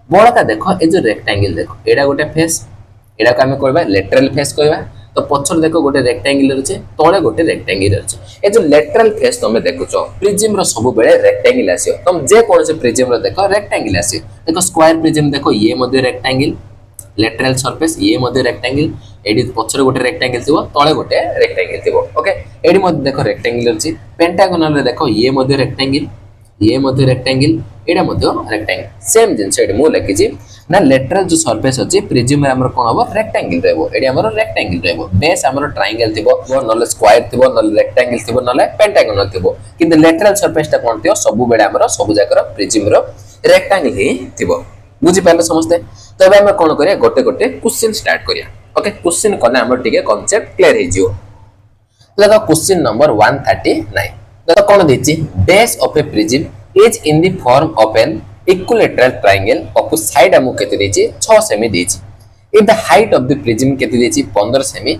बळका देखो ए जो रेक्टेंगल देखो एडा गोटे फेस एडा को हम कहबा लेटरल फेस कहबा तो पछर देखो गोटे रेक्टेंगल अछि तळे गोटे रेक्टेंगल अछि ए जो लेटरल फेस तमे देखुचो प्रिज्म रो सब बेले रेक्टेंगल आसीयो तुम जे कोन से प्रिज्म रो देखो रेक्टेंगल आसीयो देखो स्क्वायर प्रिज्म देखो ये मध्ये रेक्टेंगल लेटरल सरफेस ये मध्ये रेक्टेंगल एडी पछर गोटे रेक्टेंगल थिबो तळे गोटे रेक्टेंगल थिबो ओके एडी मध्ये देखो रेक्टेंगल अछि पेंटागोनल रे देखो ये मध्ये रेक्टेंगल एडा मध्ये रेक्टेंगल सेम जिंस एडी मु लिखि छी ना लेटरल जो सरफेस अछि प्रिज्म रे हमर कोन हबो रेक्टेंगल रहबो एडी हमर रेक्टेंगल रहबो बेस हमर ट्रायंगल थिबो नले स्क्वायर थिबो नले रेक्टेंगल थिबो नले पेंटागोनल थिबो किंतु लेटरल सरफेस ता कोन थियो सब बेडा हमर सब जाकर प्रिज्म रो रेक्टेंगल ही थिबो बुझी पाले समझते तो अब हम कोन करिया गोटे गोटे क्वेश्चन स्टार्ट करिया ओके क्वेश्चन कने हमर टिके कांसेप्ट क्लियर हे जियो देखो क्वेश्चन नंबर 139 देखो कोन देछि base of a prism is in the form of an equilateral triangle of side हमु केते देछि 6 सेमी देछि if the height of the prism केते देछि 15 cm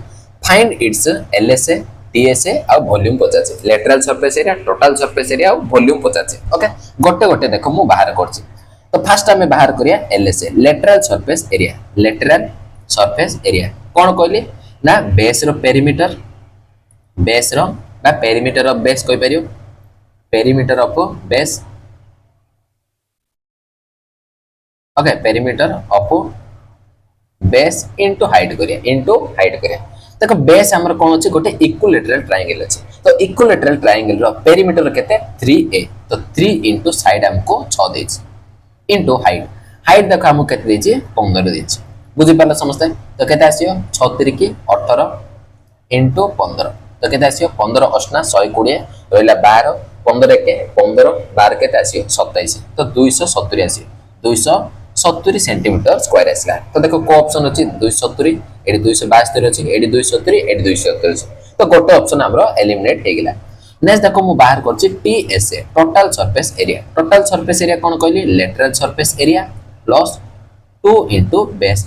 find its LSA TSA और वॉल्यूम पचाचे lateral surface area total surface area और volume पचाचे ओके गोटे गोटे देखो मु बाहर करछि तो फर्स्ट हमें बाहर करिया एलएसए लेटरल सरफेस एरिया कोन कहली ना बेस रो पेरीमीटर ऑफ बेस कोइ परियो perimeter of base okay perimeter of base into height करिया देखो बेस हमर कोन अछि गोटे इक्विलैटरल ट्रायंगल अछि तो इक्विलैटरल ट्रायंगल रो पेरीमीटर केते 3a तो 3 इनटू साइड हमको 6 देछि इनटू हाइट देखो हमको केते देछि 15 देछि बुझि पाला समझते तो केते आसियो 6 3 की 18 इनटू 15 तो केते आसियो 15 8 120 रहला 12 15 के 15 12 केते आसियो 27 तो 270 आसियो 270 सेंटीमीटर स्क्वायर आसला तो देखो को ऑप्शन अछि 270 एडी 272 अछि एडी 270 एडी 270 अछि तो गोटे ऑप्शन हमरो एलिमिनेट हे गेला नेक्स्ट देखो मु बाहर करछि टीएसए टोटल सरफेस एरिया कोन कहली lateral surface area plus 2 into base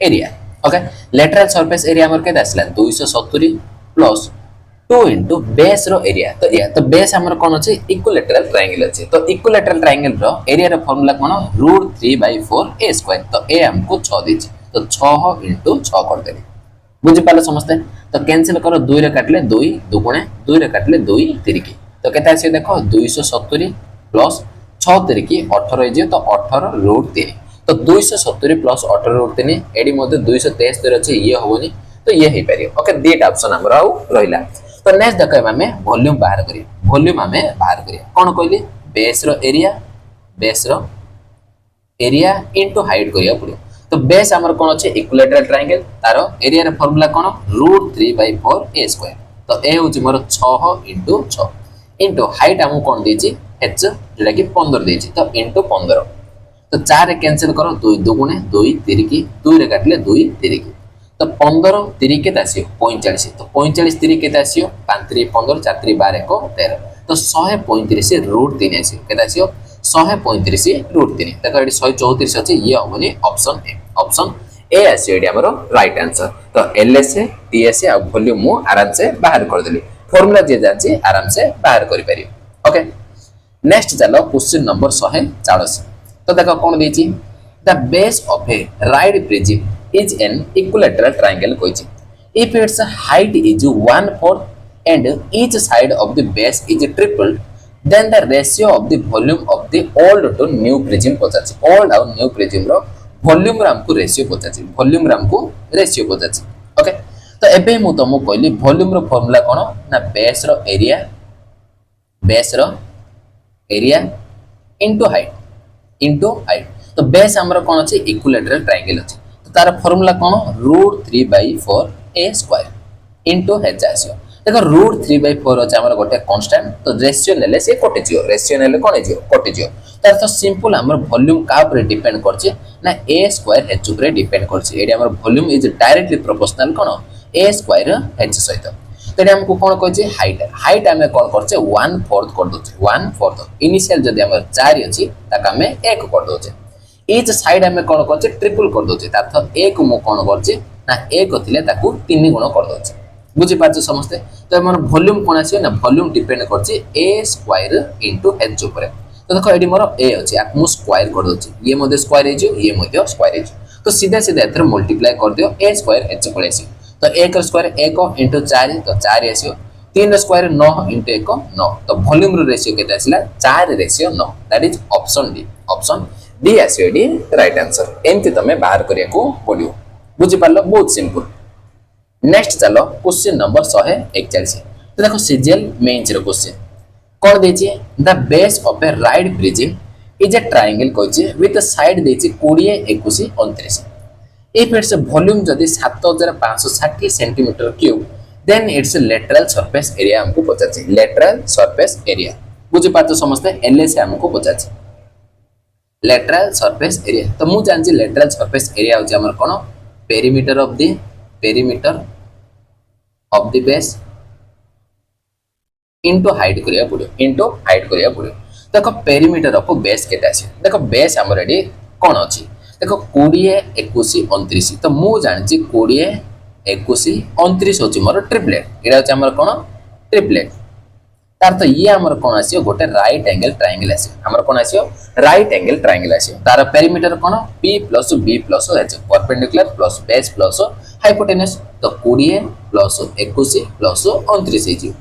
area okay lateral surface area हमर केते आसला 270 प्लस 2 इनटू बेस रो एरिया तो बेस हमर कोन अछि इक्विलैटरल ट्रायंगल अछि तो इक्विलैटरल ट्रायंगल रो एरिया रो फार्मूला कोन √3/4 a स्क्वायर तो a हमको 6 दिछि तो 6 इनटू 6 कर देली बुझि पाले समझते तो कैंसिल करो 2 रे काटले 2 दुगुणे 2 रे काटले 2 तिरिकी तो केते आसी देखो 270 प्लस 6 तिरिकी 18 जे तो 18√3 तो 270 प्लस 18√3 एडी मध्ये 273 अछि ये होबनी तो ये हे परियो ओके दीट ऑप्शन हमर आउ रहिला तो नेक्स्ट देखो हमें वॉल्यूम बाहर करिया कोन कहली बेस रो एरिया इनटू हाइट करिया पड़ियो तो बेस हमर कोन अछि इक्विलैटरल ट्रायंगल तारो एरिया रे फार्मूला कोन √3/4 a स्क्वायर तो a होछि मोर 6 इनटू 6 इनटू हाइट हम कोन देछि h जेटा कि 15 देछि तो इनटू 15 तो 4 रे कैंसिल करो 2 दुगुणे 2 तिरिकी 2 रे काटले 2 तिरिकी तो 15 तिरिकी केते आसियो 45 तो 45 तिरिकी केते आसियो 5 3 15 4 3 12 1 13 तो 135 √3 आसियो केते आसियो 135 √3 देखो एडी 134 अछि ये होबनी ऑप्शन ए आसियो एडी हमरो राइट आंसर तो एलएसए टीएसए आ वॉल्यूम मु आराम से बाहर कर देली फार्मूला जे जाछि आराम से बाहर करि परियो ओके नेक्स्ट चलो क्वेश्चन नंबर 140 तो देखो कोन देछि the base of a right prism is an equilateral triangle कोइछि if its height is 1/4 and each side of the base is tripled then the ratio of the volume of the old to new prism पचाछि old और new prism रो volume रो हमको ratio पचाछि okay तो एबे मु तमो कहली volume रो formula कोन ना base रो एरिया इनटू हाइट तो बेस हमर कोन अछि इक्विलैटरल ट्रायंगल अछि तार फार्मूला कोन √3/4 a स्क्वायर इनटू h आसियो देखो √3/4 अछि हमर गोटे कांस्टेंट तो रेशियो लेले से कटि जियो रेशियो लेले कोन जियो कटि जियो तार तो सिंपल हमर वॉल्यूम का ऊपर डिपेंड करछि ना a स्क्वायर h ऊपर डिपेंड करछि एडी हमर volume is directly proportional cone a square h सहित तो हमको कोन कहछि हाइट हमें कोन करछे 1/4 कर दोछे 1/4 इनिशियल जदी हमर 4 अछि ताका हमें 1 कर दोछे each साइड हमें कोन करछे ट्रिपल कर दोछे तार तो 1 मु कोन करछे ना 1 थिले ताकू 3 गुण कर दोछे बुझी पार्छ समस्ते तो हमर वॉल्यूम कोन आसी ना वॉल्यूम डिपेंड करछि a स्क्वायर इनटू h ऊपर तो देखो एडी मोर a अछि आ मु स्क्वायर कर दोछि ये मध्ये स्क्वायर हे जो ये मध्ये स्क्वायर हे तो सीधा सीधा एथर मल्टीप्लाई कर दियो a स्क्वायर h पळे आसी तो 1 र स्क्वायर 1 इनटू 4 तो 4 आसीयो 3 र स्क्वायर 9 इनटू 1 9 तो वॉल्यूम रो रेशियो केटा आसीला 4 ratio 9 that is option D आसीयो डी राइट आंसर एमति तमे बाहर करिया को पडियो बुझि पारलो बहुत सिंपल नेक्स्ट चलो क्वेश्चन नंबर 141 तो देखो सीजीएल मेंस रो क्वेश्चन कोन देछि the base of a right prism is a triangle कोछि विथ द साइड देछि 20 21 29 इफ इट्स वॉल्यूम जदी 7560 centimetre cube then its lateral surface area हमको पचाछि लेटरल सरफेस एरिया बुझि पातो समझते एलएस हमको पचाछि लेटरल सरफेस एरिया तो मु जानछि लेटरल सरफेस एरिया होछि हमर कोन perimeter of the base into height करिया पड़ो देखो पेरीमीटर ऑफ बेस केटा अछि देखो बेस हमर रेडी कोन अछि देखो 20 21 29 तो मु जानछि 20 21 29 होछि मोर ट्रिपलेट एडा होछि हमर कोन ट्रिपलेट तार तो ये हमर कोन आसियो गोटे राइट एंगल ट्रायंगल आसियो हमर कोन आसियो राइट एंगल ट्रायंगल आसियो तार पेरीमीटर कोन p plus b plus h perpendicular plus base plus hypotenuse तो 20 प्लस 21 प्लस 29 हे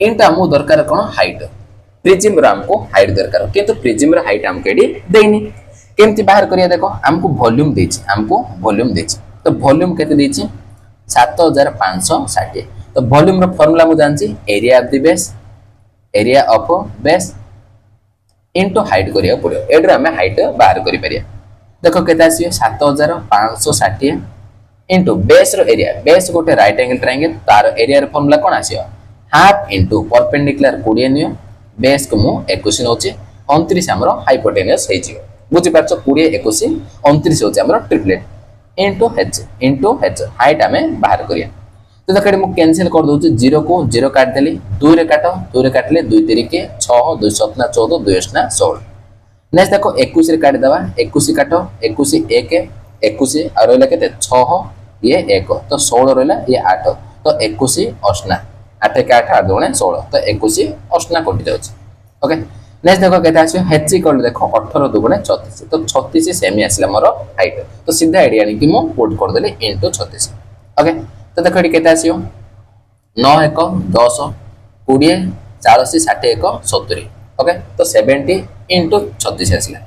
इनटा हमो दरकार कोन हाइट प्रिज्म रो हमको हाइट दरकार किंतु प्रिज्म रो हाइट हमके एडी देनी केमति बाहर करिया देखो हमको वॉल्यूम देछि तो वॉल्यूम केते देछि 7560 तो वॉल्यूम रो फार्मूला मु जानछि area of base into height करिया पड़ो एड्रे हमें हाइट बाहर करि परिया देखो केते आसी 7560 इनटू बेस रो एरिया बेस गोटे राइट एंगल ट्रायंगल तार एरिया रो फार्मूला कोन आसीयो हाफ इनटू परपेंडिकुलर 20 नियो बेस को मु 21 नोचे 29 हमरो हाइपोटेनस हे जियो बुझि पाछो 20 21 29 होचे हमरो ट्रिपलेट इनटू h हाइट हमें बाहर करिया तो देखो मु कैंसिल कर दउछु 0 को 0 काट देली 2 रे काटले 2 तिरिके 6 2 7 ना 14 2 8 ना 16 नेक्स्ट देखो 21 रे काट देबा 21 काटो 21 1 21 और रहला केते 6 ये 1 तो 16 रहला ये 8 तो 21 8 8 के 8 8 दुणे 16 तो 21 8 कटि जाउछ ओके नेक्स्ट देखो केते आछो हेची कर देखो 18 दुणे 36 तो 36 सेमी आसला मोर हाइट तो सीधा एरिया नि कि मु पुट कर देले इनटू 36 ओके तो देखो एटी केते आसियो 9 1 10 20 40 60 1 70 ओके तो 70 इनटू 36 आसला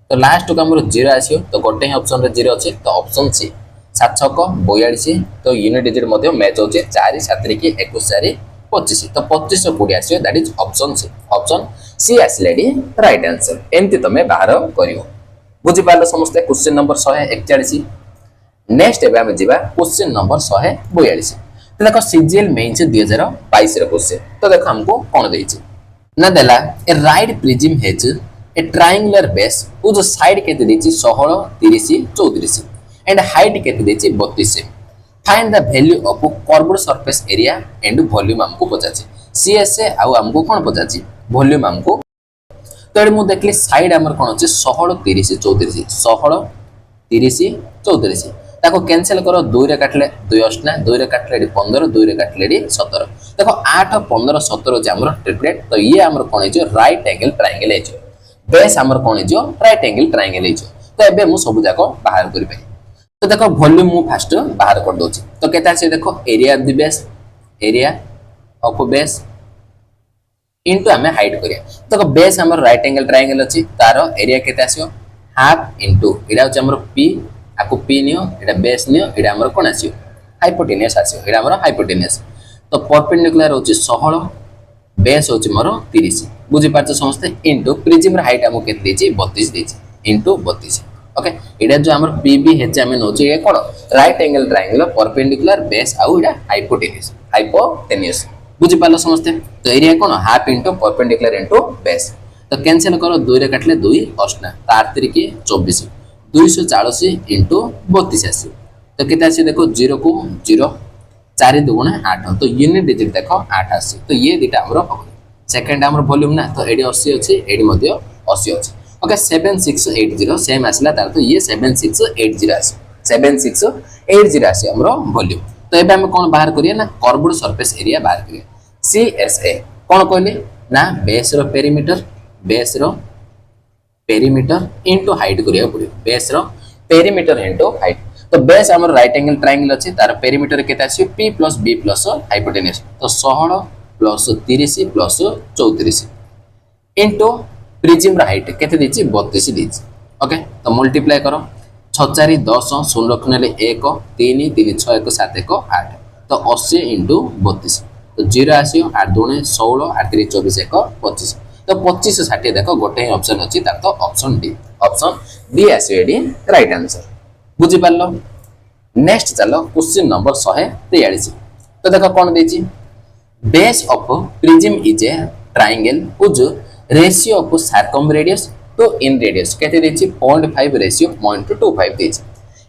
तो लास्ट को हमर 0 आसियो तो गोटे ही ऑप्शन रे 0 अछि तो ऑप्शन सी 7 6 42 तो यूनिट डिजिट मध्ये मैच होचे 4 7 की 21 4 25 तो 25 20 आसियो दैट इज ऑप्शन सी आसलेडी राइट आंसर एमति तमे बाहर करियो बुझि पालो समस्त क्वेश्चन नंबर 141 नेक्स्ट एबे हम जिबा क्वेश्चन नंबर 142 तो देखो सीजीएल मेंस 2022 रो क्वेश्चन तो देखो हमको कोन देछि ना देला a right prism has a triangular base whose side केते देछि 16 30 34 एंड हाइट केते देछि 32 find the value of curved surface area and volume हमको पचाछि सीएसए आउ हमको कोन पचाछि वॉल्यूम हमको तो एडी मु देखली साइड हमर कोन अछि 16 30 34 16 30 34 ताको कैंसिल करो 2 रे काटले 2 8 ना 2 रे काटले 15 2 रे काटले 17 देखो 8 15 17 जे हमर ट्रिपलेट तो ये हमर कोन हे जो राइट एंगल ट्रायंगल हे जो बेस हमर कोन हे जो राइट एंगल ट्रायंगल हे जो तो एबे मु सब जाको बाहर करि पाई तो देखो वॉल्यूम मु फर्स्ट बाहर कर दोछि तो केता से देखो एरिया ऑफ बेस इनटू हमें हाइट करिया देखो बेस हमर राइट एंगल ट्रायंगल अछि तारो एरिया केता आसियो हाफ इनटू एडा होछ हमर p आको p नियो एडा बेस नियो एडा हमर कोन आसियो हाइपोटेनस आसियो एडा हमर हाइपोटेनस तो परपेंडिकुलर होछि 16 बेस होछि मोर 30 बुझि पाछो समस्ते इनटू प्रिज्म र हाइट हमो केते देछि 32 देछि इनटू 32 ओके एडा जो हमर pb हेच हम नोछि ए कोन right angle triangle perpendicular base आउ एडा हाइपोटेनस बुझि पालो समस्ते तो एरिया कोन half into perpendicular into base तो कैंसिल करो 2 रे काटले 2 8 ना 4 3 के 24 240 इनटू 32 आसी तो केते आसी देखो 0 को 0 4 दुगुणा 8 तो यूनिट डिजिट देखो 8 आसी तो ये दिटा हमरो सेकंड हमरो वॉल्यूम ना तो एडी 80 अछि एडी मध्ये 80 अछि ओके 7680 सेम आसला तार तो ये 7680 आसी 7680 आसी हमरो वॉल्यूम तो एबे हम कोन बाहर करिया ना कर्व्ड सरफेस एरिया बाहर करिया सीएसए कोन कहले ना बेस रो पेरीमीटर इनटू हाइट करिया पड़ियो बेस रो पेरीमीटर इनटू हाइट तो बेस हमर राइट एंगल ट्रायंगल अछि तार पेरीमीटर केते आसी p + b + हाइपोटेन्यूज तो 16 + 30 + 34 इनटू प्रिज्म रा हाइट केते देछि 32 देछि ओके तो मल्टीप्लाई करो 6 4 10 शून्य रखने 1 3 3 6 1 7 1 8 तो 80 × 32 तो 0 आसियो 8 2 16 8 3 24 1 25 तो 25 60 देखो गोटे ही ऑप्शन अछि तार तो ऑप्शन डी आसियो एडी राइट आंसर बुझि पारलो नेक्स्ट चलो क्वेश्चन नंबर 143 तो देखो कोन देछि base of prism is a triangle whose ratio of circumradius to in radius कहते देछि 0.5 रेशियो 0.25 देछि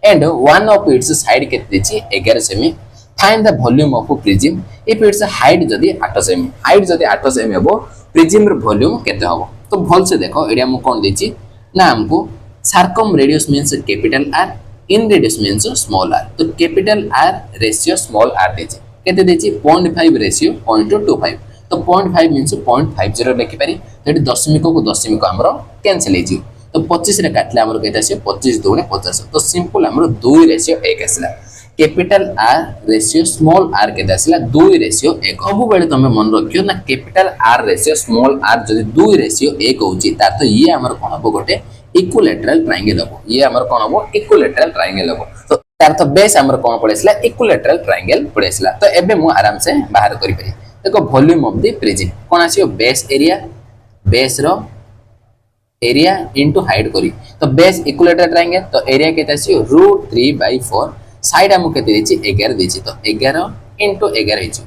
and one of its side कहते देछि 11 semi find the volume of prism if its height जदी 8 सेमी height जदी 8 सेमी हबो prism र volume केते हबो तो भल से देखो एडी हम कोन देछि ना हमको circumradius means capital R in radius means small r तो capital R ratio small r देछि कहते देछि 0.5 रेशियो 0.25 तो 0.5 मींस 0.50 लिखि पारी तो दशमिक को दशमिक हमरो कैंसिल हे जियो तो 25 रे काटले हमरो केता से 25 2 50 तो सिंपल हमरो 2 रेशियो 1 आसला capital R ratio small r केता आसला 2 रेशियो 1 सब बेले तमे मन रखियो ना capital R ratio small r जदी 2 रेशियो 1 होची ता तो ये हमरो कोन हबो गोटे इक्विलैटरल ट्रायंगल हबो ये हमरो कोन हबो इक्विलैटरल ट्रायंगल हबो तो तार तो बेस हमरो कोन पड़ेसला इक्विलैटरल ट्रायंगल पड़ेसला तो एबे मु आराम से बाहर करि पारी देखो वॉल्यूम ऑफ द प्रिज्म कोन आसीयो बेस रो एरिया इनटू हाइट करी तो बेस इक्विलैटरल ट्रायंगल तो एरिया केते आसीयो √3/4 साइड हमु केते देछि 11 देछि तो 11 इनटू 11 हिचो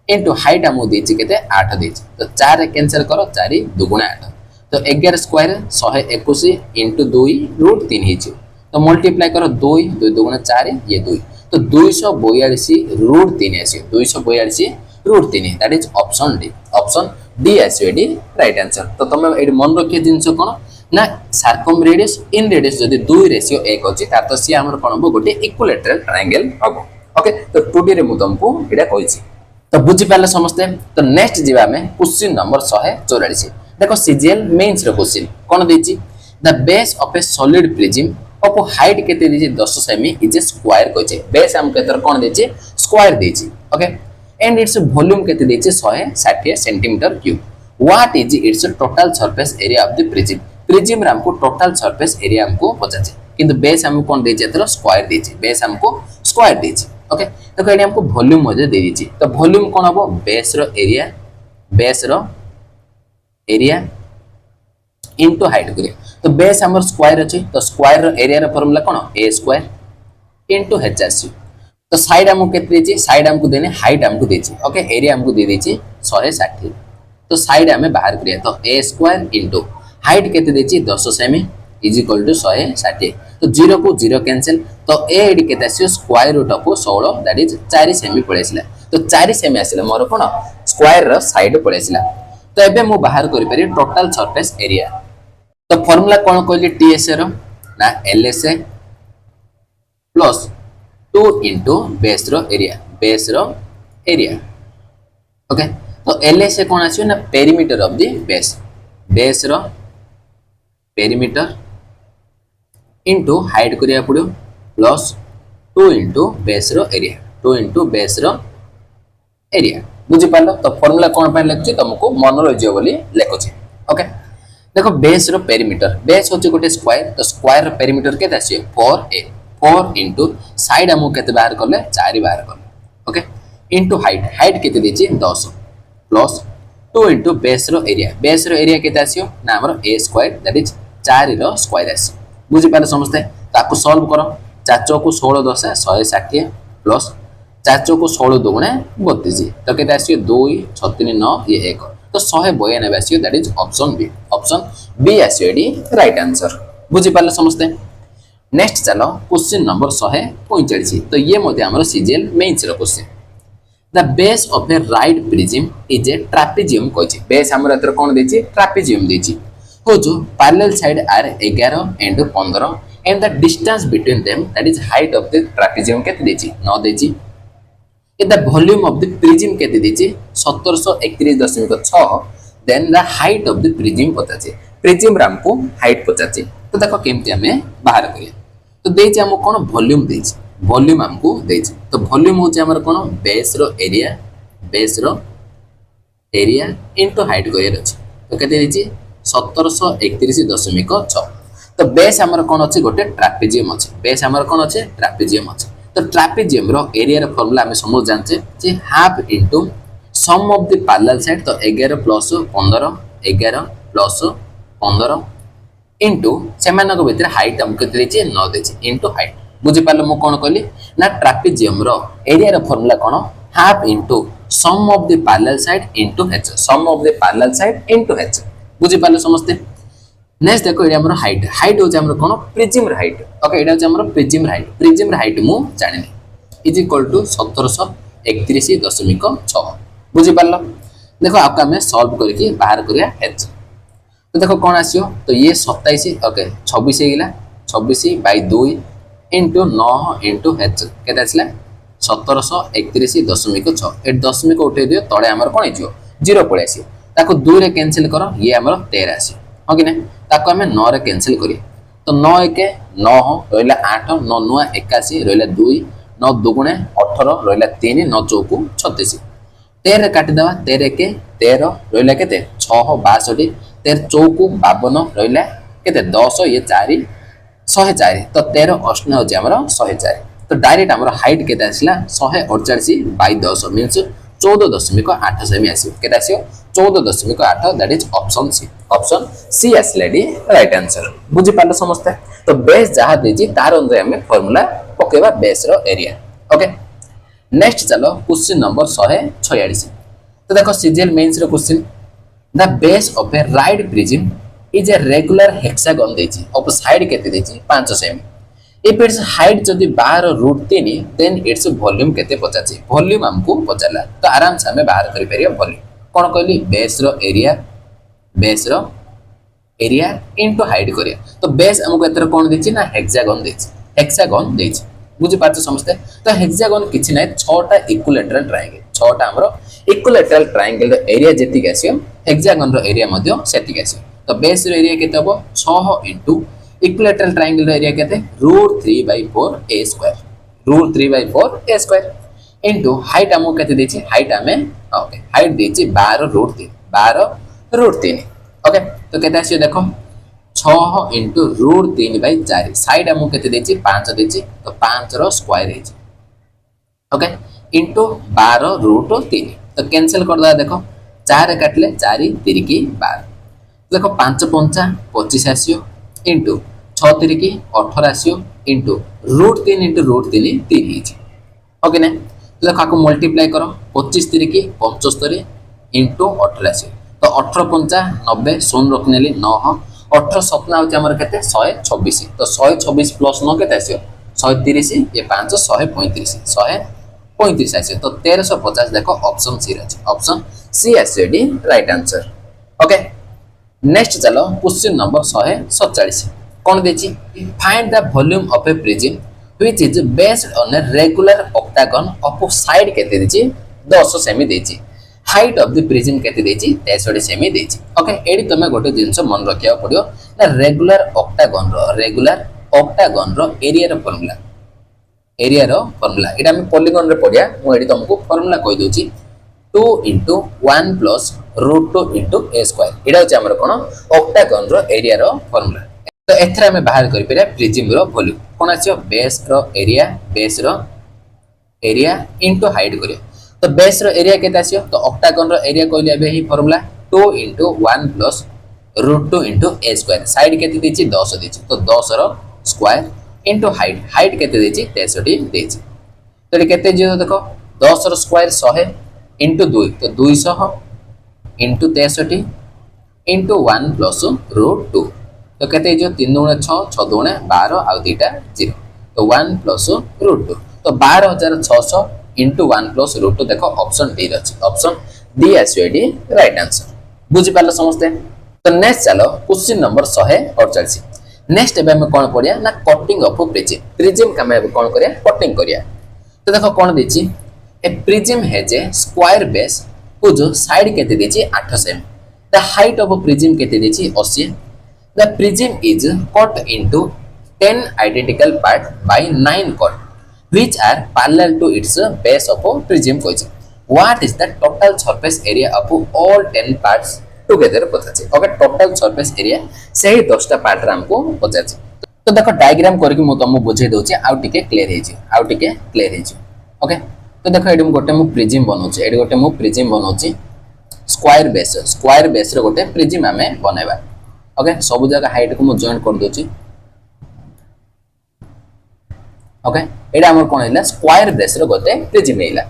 इनटू हाइट हमु देछि केते 8 देछि तो 4 रे कैंसिल करो 4 2 8 तो 11 स्क्वायर 121 इनटू 2 √3 हिचो तो मल्टीप्लाई करो 2 2 2 4 ये 2 तो 242 √3 आसीयो 242 √3 दैट इज ऑप्शन डी आसीयो डी राइट आंसर तो तुम एडी मन रखिए जिंस कोन ना सर्कमरेडियस इन रेडियस जदी 2 रेशियो 1 अछि तार तो सी हमर कोन हो गोटे इक्विलैटरल ट्रायंगल हबो ओके तो 2D रे मु तुमको एडा कहिछि तो बुझि पाले समझते तो नेक्स्ट जीवा में क्वेश्चन नंबर 144 देखो सीजीएल मेंस रो क्वेश्चन कोन देछि the base of a solid prism of height केते देछि 10 सेमी इज ए स्क्वायर कहिछि बेस हम केतर कोन देछि स्क्वायर देछि ओके and its volume केते देछि 160 centimetre cube what is it's total surface area of the prism रे हमको टोटल सरफेस एरिया हमको पचाचे किंतु बेस हमको कोन देछि एतर स्क्वायर देछि बेस हमको स्क्वायर देछि ओके तो एडी हमको वॉल्यूम मजे दे देछि तो वॉल्यूम कोन हबो बेस रो एरिया इनटू हाइट करिया तो बेस हमर स्क्वायर अछि तो स्क्वायर रो एरिया रो फार्मूला कोन a स्क्वायर इनटू h आसी तो साइड हमको केते देछि साइड हमको देने हाइट हमको देछि ओके एरिया हमको दे देछि 160 तो साइड हमें बाहर करिया तो a स्क्वायर इनटू हाइट केते देछि 10 सेमी इज इक्वल टू 160 तो 0 को 0 कैंसिल तो a एडी केते आसी square root of 16 that is 4 cm पड़ेसिला तो 4 सेमी आसिला मोर कोन स्क्वायर रो साइड पड़ेसिला तो एबे मु बाहर करि पारि टोटल सरफेस एरिया तो फार्मूला कोन कहली टीएसए रो ना एलएसए प्लस 2 into बेस रो एरिया ओके तो एलएसए कोन आछियो ना पेरीमीटर ऑफ द बेस रो पेरीमीटर इनटू हाइट करिया पड़ो प्लस 2 into बेस रो एरिया बुझि पालो तो फार्मूला कोन पय लेखछि तुमको मन रहियो बोली लेखछि ओके देखो बेस रो पेरीमीटर बेस होछि गोटे स्क्वायर तो स्क्वायर रो पेरीमीटर केते आछियो 4 into साइड हमको केते बाहर करले 4 बाहर करले ओके इनटू हाइट केते देछि 10 प्लस 2 into बेस रो एरिया केते आसियो ना हमर a स्क्वायर दैट इज 4 रो स्क्वायर आसी बुझि पाले समझते ताको सॉल्व करो 4 को 16 10 160 प्लस 4 को 16 2 32 तो केते आसियो 2 6 3 9 ये 1 तो 192 आसियो दैट इज ऑप्शन बी आसियो डी राइट आंसर बुझि पाले समझते नेक्स्ट चलो क्वेश्चन नंबर 145 तो ये मध्ये हमर सीजीएल मेंस रो question the base of a right prism is a trapezium कहछि बेस हमर एतर कोन देछि ट्रापेजियम देछि हो जो parallel side are 11 and 15 and the distance between them that is height of the trapezium केते देछि 9 देछि if the volume of the prism केते देछि 1731.6 then the height of the prism पचाचे प्रिज्म हमको हाइट पचाचे तो देखो केमती हमें बाहर करिया तो देछि हमको कोन वॉल्यूम देछि वॉल्यूम हमको देछि तो वॉल्यूम होछि हमर कोन बेस रो एरिया इनटू हाइट करियर अछि तो केते देछि 1731.6 तो बेस हमर कोन अछि गोटे ट्रापेजियम अछि बेस हमर कोन अछि ट्रापेजियम अछि तो ट्रापेजियम रो एरिया रो फार्मूला हमें समझ जानछे जे half into sum of the parallel side तो 11 प्लस 15 11 प्लस 15 इनटू सेमानक भितर हाइट हमको देछि 9 देछि इनटू हाइट बुझि पालो मो कोन कहली ना ट्रापेजियम रो एरिया रो फार्मूला कोन half into sum of the parallel side into h sum of the parallel side into h बुझि पालो समझते नेक्स्ट देखो एटा हमर हाइट हो हमर कोन प्रिज्म हाइट ओके एटा हमर प्रिज्म हाइट मु जानिनी इज इक्वल टू 1731.6 बुझि पालो देखो आपका हमें सॉल्व करके बाहर करिया h तो देखो कौन आसियो तो ये 27 ओके 26 हेगिला 26 बाय 2 इनटू 9 इनटू h केते आसला 1731.6 ए दशमिक उठे दियो तळे हमर कोन हिजो 0 पळे आसी ताको 2 रे कैंसिल करो ये हमर 13 आसी हो कि ना ताको हमें 9 रे कैंसिल करी तो 9 1 9 रहला 8 9 9 81 रहला 2 9 2 18 रहला 3 9 4 36 13 काटि दवा 13 के 13 रहला केते 6 62 13 चौकु 52 रहला केते 10 ये 4 104 तो 13 अष्ट हो जे हमर 104 तो डायरेक्ट हमर हाइट केते आसला 148 बाय 10 मींस 14.8 सेमी आसी केते आसियो 14.8 दैट इज ऑप्शन सी आसलेडी राइट आंसर बुझि पालो समझते तो बेस जहा देजी तार अनुसार हमें फार्मूला पकेबा बेस रो एरिया ओके नेक्स्ट चलो क्वेश्चन नंबर 146 तो देखो सीजीएल मेंस रो question the base of a right prism is a regular hexagon देजी ऑफ साइड केते देजी 5 सेमी इफ इट्स हाइट जदी 12 रूट 3 देन इट्स वॉल्यूम केते पचाची वॉल्यूम हमको पचाला तो आराम से हमें बाहर करि परिया वॉल्यूम कोन कहली बेस रो एरिया इनटू हाइट करिया तो बेस हमको एतर कोन देछि ना हेक्सागन देछि बुझि पाछ समझते तो हेक्सागन किछि नै 6टा इक्विलैटरल ट्रायंगल 6टा हमरो इक्विलैटरल ट्रायंगल रो एरिया जेति आसियो हेक्सागन रो एरिया मध्य सेति आसियो तो बेस रो एरिया केते हबो 6 इनटू इक्विलैटरल ट्रायंगल रो एरिया केते √3/4 a square √3/4 a square into height हमको केते देछि हाइट हमें ओके हाइट देछि 12 √3 ओके तो केते आसियो देखो 6 इनटू √3/4 साइड हमको केते देछि 5 देछि तो 5 रो स्क्वायर है ओके इनटू 12 √3 तो कैंसिल कर दो देखो 4 काटले 4 3 की 12 देखो 5 5 25 आसियो इनटू 6 3 की 18 आसियो इनटू √3 इनटू √3 3 हिची ओके ना तो देखो आको मल्टीप्लाई करो 25 3 की 75 इनटू 18 आसियो तो 18 5 90 शून्य रखनेली 9 18 सपना होचे हमर केते 126 तो 126 प्लस 9 केते आसियो 130 ये 5 135 आसियो तो 1350 देखो ऑप्शन सी रहछि ऑप्शन सी आसियो डी राइट आंसर ओके नेक्स्ट चलो क्वेश्चन नंबर 147 कोन देछि find the volume of a prism which is based on a regular octagon of side केते देछि 10 सेमी देछि हाइट ऑफ द प्रिज्म केते देछि 63 सेमी देछि ओके एडी तमे गोटे जिंस मन रखिया पड़ियो ना रेगुलर ऑक्टागन रो एरिया रो फार्मूला एटा हम पॉलीगन रे पडिया मु एडी तुमको फार्मूला कहि दोछि 2 * 1 + √2 * a स्क्वायर एटा होछि हमर कोन ऑक्टागन रो एरिया रो फार्मूला तो एथरा में बाहर करि परिया प्रिज्म रो वॉल्यूम कोन आछियो बेस रो एरिया इनटू हाइट करियो तो बेस रो एरिया केते आछियो तो ऑक्टागन रो एरिया कहले एबे ही फार्मूला 2 * 1 + √2 * a स्क्वायर साइड केते देछि 10 देछि तो 10 रो स्क्वायर इनटू हाइट केते देछि 63 देछि तो केते जे देखो 10 रो स्क्वायर 100 इनटू 2 तो 200 इनटू 63 इनटू 1 + √2 तो केते जो 3 * 6 6 * 12 आ दुटा 0 तो 1 + √2 तो 12600 इनटू 1 + √2 देखो ऑप्शन डी अछि ऑप्शन डी आसियो डी राइट आंसर बुझि पालो समझते तो नेक्स्ट चलो क्वेश्चन नंबर 148 नेक्स्ट एबे हम कोन पढिया ना कटिंग ऑफ प्रिज्म का हम कोन करिया कटिंग करिया तो देखो कोन देछि a prism has a square base whose side केते देछि 8 सेमी द हाइट ऑफ प्रिज्म केते देछि 80 the prism is cut into 10 identical part by 9 cut which are parallel to its base of prism कोइछि what is the total surface area of all 10 parts together पछाछि okay total surface area सही 10 टा part रे हमको पछाछि तो देखो diagram करके मु तुमको बुझे दोछि आउ टिके क्लियर हेछि ओके तो देखो एडम गोटे मु प्रिज्म बनौछि एडी गोटे मु प्रिज्म बनौछि स्क्वायर बेस रे गोटे प्रिज्म हमें बनाइबा ओके सब जगह हाइट को मु जॉइन कर दोछि ओके एडा हमर कोन हैला स्क्वायर बेस रे गोटे प्रिज्म हैला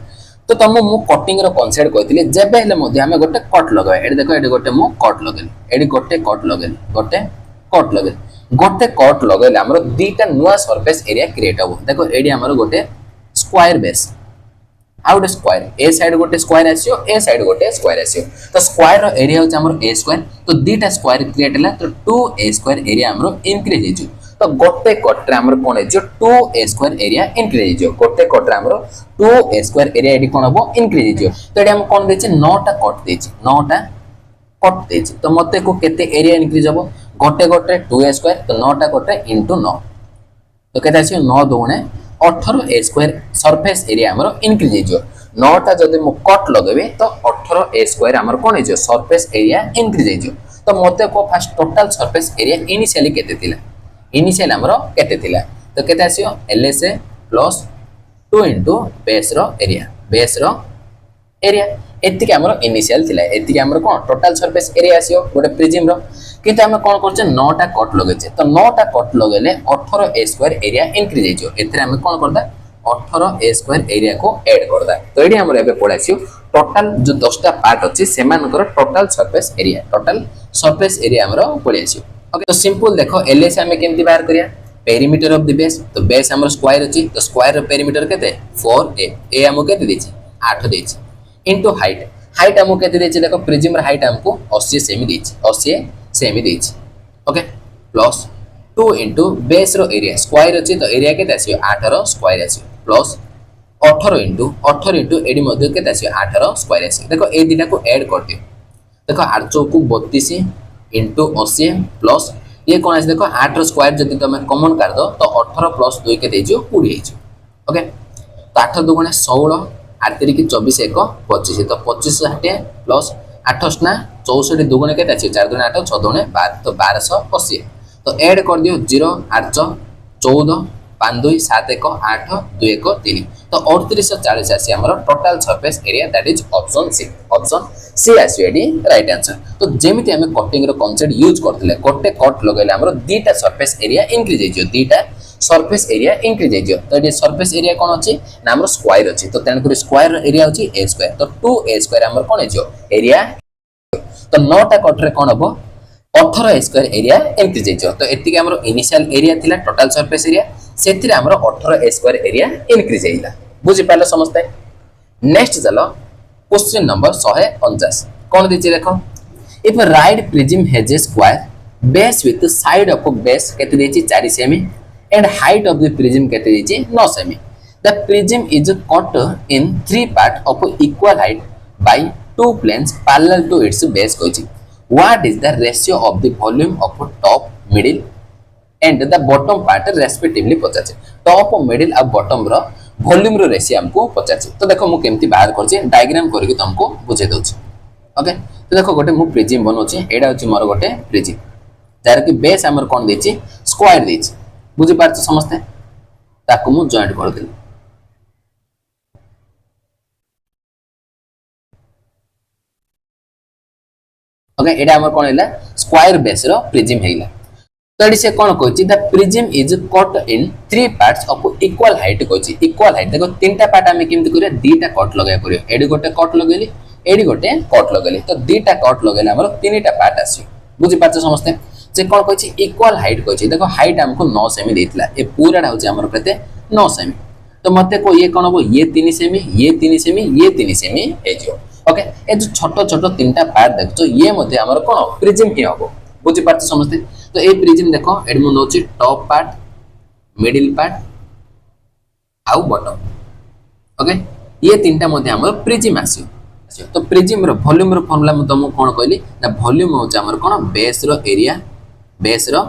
तो तुम मु कटिंग रो कांसेप्ट कहथिले जेबे हेले मध्ये हमें गोटे कट लगाय एडी देखो एडी गोटे मु कट लगेल एडी गोटे कट लगेल गोटे कट लगेले हमर दीटा नुवा सरफेस एरिया क्रिएट हो देखो एडी हमर गोटे स्क्वायर बेस आउट स्क्वायर ए साइड गोटे स्क्वायर आसियो ए साइड गोटे स्क्वायर आसियो तो स्क्वायर रो एरिया होच हमर ए स्क्वायर तो दीटा स्क्वायर क्रिएट हला तो 2a स्क्वायर एरिया हमर इंक्रीज हेजु तो गोटे कट रे हमर कोन हेजो 2a स्क्वायर एरिया इंक्रीज हेजो गोटे कट रे हमर 2a स्क्वायर एरिया एडी कोन हबो इंक्रीज हेजो तो एडी हम कोन देछि 9 टा कट देछि तो मते को केते एरिया इंक्रीज हबो गोटे 2a स्क्वायर तो 9 टा कट रे इनटू 9 तो केते आसियो 9 दुणे 18a स्क्वायर सरफेस एरिया हमर इंक्रीज हेजो 9 टा जदि मु कट लगेबे तो 18a स्क्वायर हमर कोन हेजो सरफेस एरिया इंक्रीज हेजो तो मते को first total surface area initially केते थिला इनिशियल हमरो केते थिला तो केते आसियो LSA प्लस 2 इनटू बेस रो एरिया एतिके हमरो इनिशियल थिला एतिके हमरो कोन टोटल सरफेस एरिया आसियो गोटे प्रिज्म रो किंतु हम कोन करछे 9 टा कट लगेछे तो 9 टा कट लगेले 18a स्क्वायर एरिया इंक्रीज हेजो एथरे हम कोन करदा 18a स्क्वायर एरिया को ऐड करदा तो एडी हमरो एबे पडासियो टोटल जो 10 टा पार्ट अछि सेमानकर टोटल सरफेस एरिया हमरो पडासियो ओके तो सिंपल देखो LS हमें केमती बाहर करिया पेरीमीटर ऑफ द बेस तो बेस हमर स्क्वायर अछि तो स्क्वायर रो पेरीमीटर केते 4a ए हमको केते देछि 8 देछि इनटू हाइट हमको केते देछि देखो प्रिज्म रो हाइट हमको 80 सेमी देछि ओके प्लस 2 इनटू बेस रो एरिया स्क्वायर अछि तो एरिया केते आसियो 8 रो स्क्वायर आसियो प्लस 18 इनटू एडी मध्ये केते आसियो 8 रो स्क्वायर आसियो देखो ए दिना को ऐड कर दियो देखो 8 चौकु 32 इनटू 80 प्लस ये कोन आसी देखो 8 रो स्क्वायर जति तमे कॉमन कर दो तो 18 प्लस 2 के देजो 20 हेजो ओके तो 8 दुगुणे 16 8 3 की 24 1 25 तो 25 हटे प्लस 8 ना 64 दुगुणे केते अछि 4 दुगुणे 8 6 दुगुणे 12 तो 1280 तो ऐड कर दियो 0 8 14 5 2 7 1 8 2 1 3 तो 3840 आसी हमर total surface area that is option C आसी एडी राइट आंसर तो जेमिति हमें कटिंग रो कांसेप्ट यूज करथिले गोटे कट लगैले हमर दीटा सरफेस एरिया इंक्रीज हेजियो दीटा सरफेस एरिया इंक्रीज हेजियो तो एडी सरफेस एरिया कोन अछि ना हमर स्क्वायर अछि तो तेन करी स्क्वायर रो एरिया अछि a स्क्वायर तो 2a स्क्वायर हमर कोन हेजियो एरिया तो 9 टा कट रे कोन हबो 18a स्क्वायर एरिया इंक्रीज हेजियो तो एतिके हमर इनिशियल एरिया थिला टोटल सरफेस एरिया सेथिरे हमर 18a स्क्वायर एरिया इंक्रीज हेइला बुझि पाले समझते नेक्स्ट चलो क्वेश्चन नंबर 149 कोन दिछि देखो if right prism has a square base with side of base केते दिछि 4 cm and height of the prism केते दिछि 9 cm the prism is cut in 3 part of equal height by 2 planes parallel to its base कोछि what is the ratio of the volume of top middle and the bottom part respectively पचाचे top middle और bottom रो volume रो ratio हमको पचाचे तो देखो मु केमती बाहर करछि डायग्राम करके तुमको बुझे दोछि ओके तो देखो गोटे मु प्रिज्म बनोछि एडा होछि मोर गोटे प्रिज्म जार कि बेस हमर कोन देछि स्क्वायर देछि बुझि पारछ समझते ताको मु जॉइंट कर देली ओके एडा हमर कोन हैला स्क्वायर बेस रो प्रिज्म हैला तो से कौन कहछि the prism is cut in 3 parts of equal height कहछि इक्वल हाइट देखो तीनटा पार्ट हमें केमति करिया दीटा कट लगाय करियो एडी गोटे कट लगेली एडी गोटे कट लगेली तो दीटा कट लगेले हमर तीनटा पार्ट आसी बुझि पाछ समझते से कौन कहछि इक्वल हाइट कहछि देखो हाइट हमको 9 सेमी देथिला ए पूराडा होछि हमर केते 9 सेमी तो मते को ये कोन हो ये 3 सेमी ये 3 सेमी ये 3 सेमी हेजियो ओके ए जो छोटो छोटो तीनटा पार्ट देखछो ये मध्ये हमर कोन प्रिज्म ही हबो बुझि पाछ समझते तो ए प्रिज्म देखो एडमो नोची टॉप पार्ट मिडिल पार्ट आउ बॉटम ओके ये तीनटा मध्ये हमर प्रिज्म आसियो तो प्रिज्म रो वॉल्यूम रो फार्मूला म तुमको कोन कहली ना वॉल्यूम होचे हमर कोन बेस रो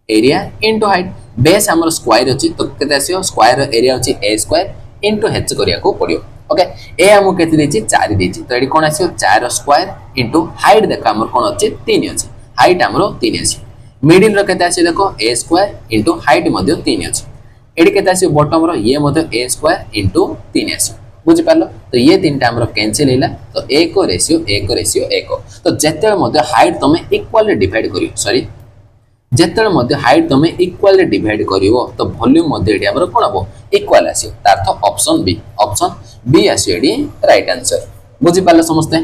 एरिया इनटू हाइट बेस हमर स्क्वायर अछि तो केते आसियो स्क्वायर रो एरिया अछि a स्क्वायर इनटू h करिया को पड़ियो ओके ए हमको केते देछि 4 देछि तो एडी कोन आसियो 4 स्क्वायर इनटू हाइट देखो हमर कोन अछि 3 अछि हाइट हमरो 3 अछि मिडिल रो केते आसियो देखो a स्क्वायर इनटू हाइट मध्ये 3 अछि एडी केते आसियो बॉटम रो ये मध्ये a स्क्वायर इनटू 3 आसियो बुझि पालो तो ये तीनटा हमरो कैंसिल हैला तो 1 रेशियो 1 तो जेते मध्ये हाइट तमे इक्वली डिवाइड करियो सॉरी जेते मध्ये हाइट तमे इक्वली डिवाइड करियो तो वॉल्यूम मध्ये एडी हमरो कोन हबो इक्वल आसियो तार तो ऑप्शन बी आसियो एडी राइट आंसर बुझि पालो समझते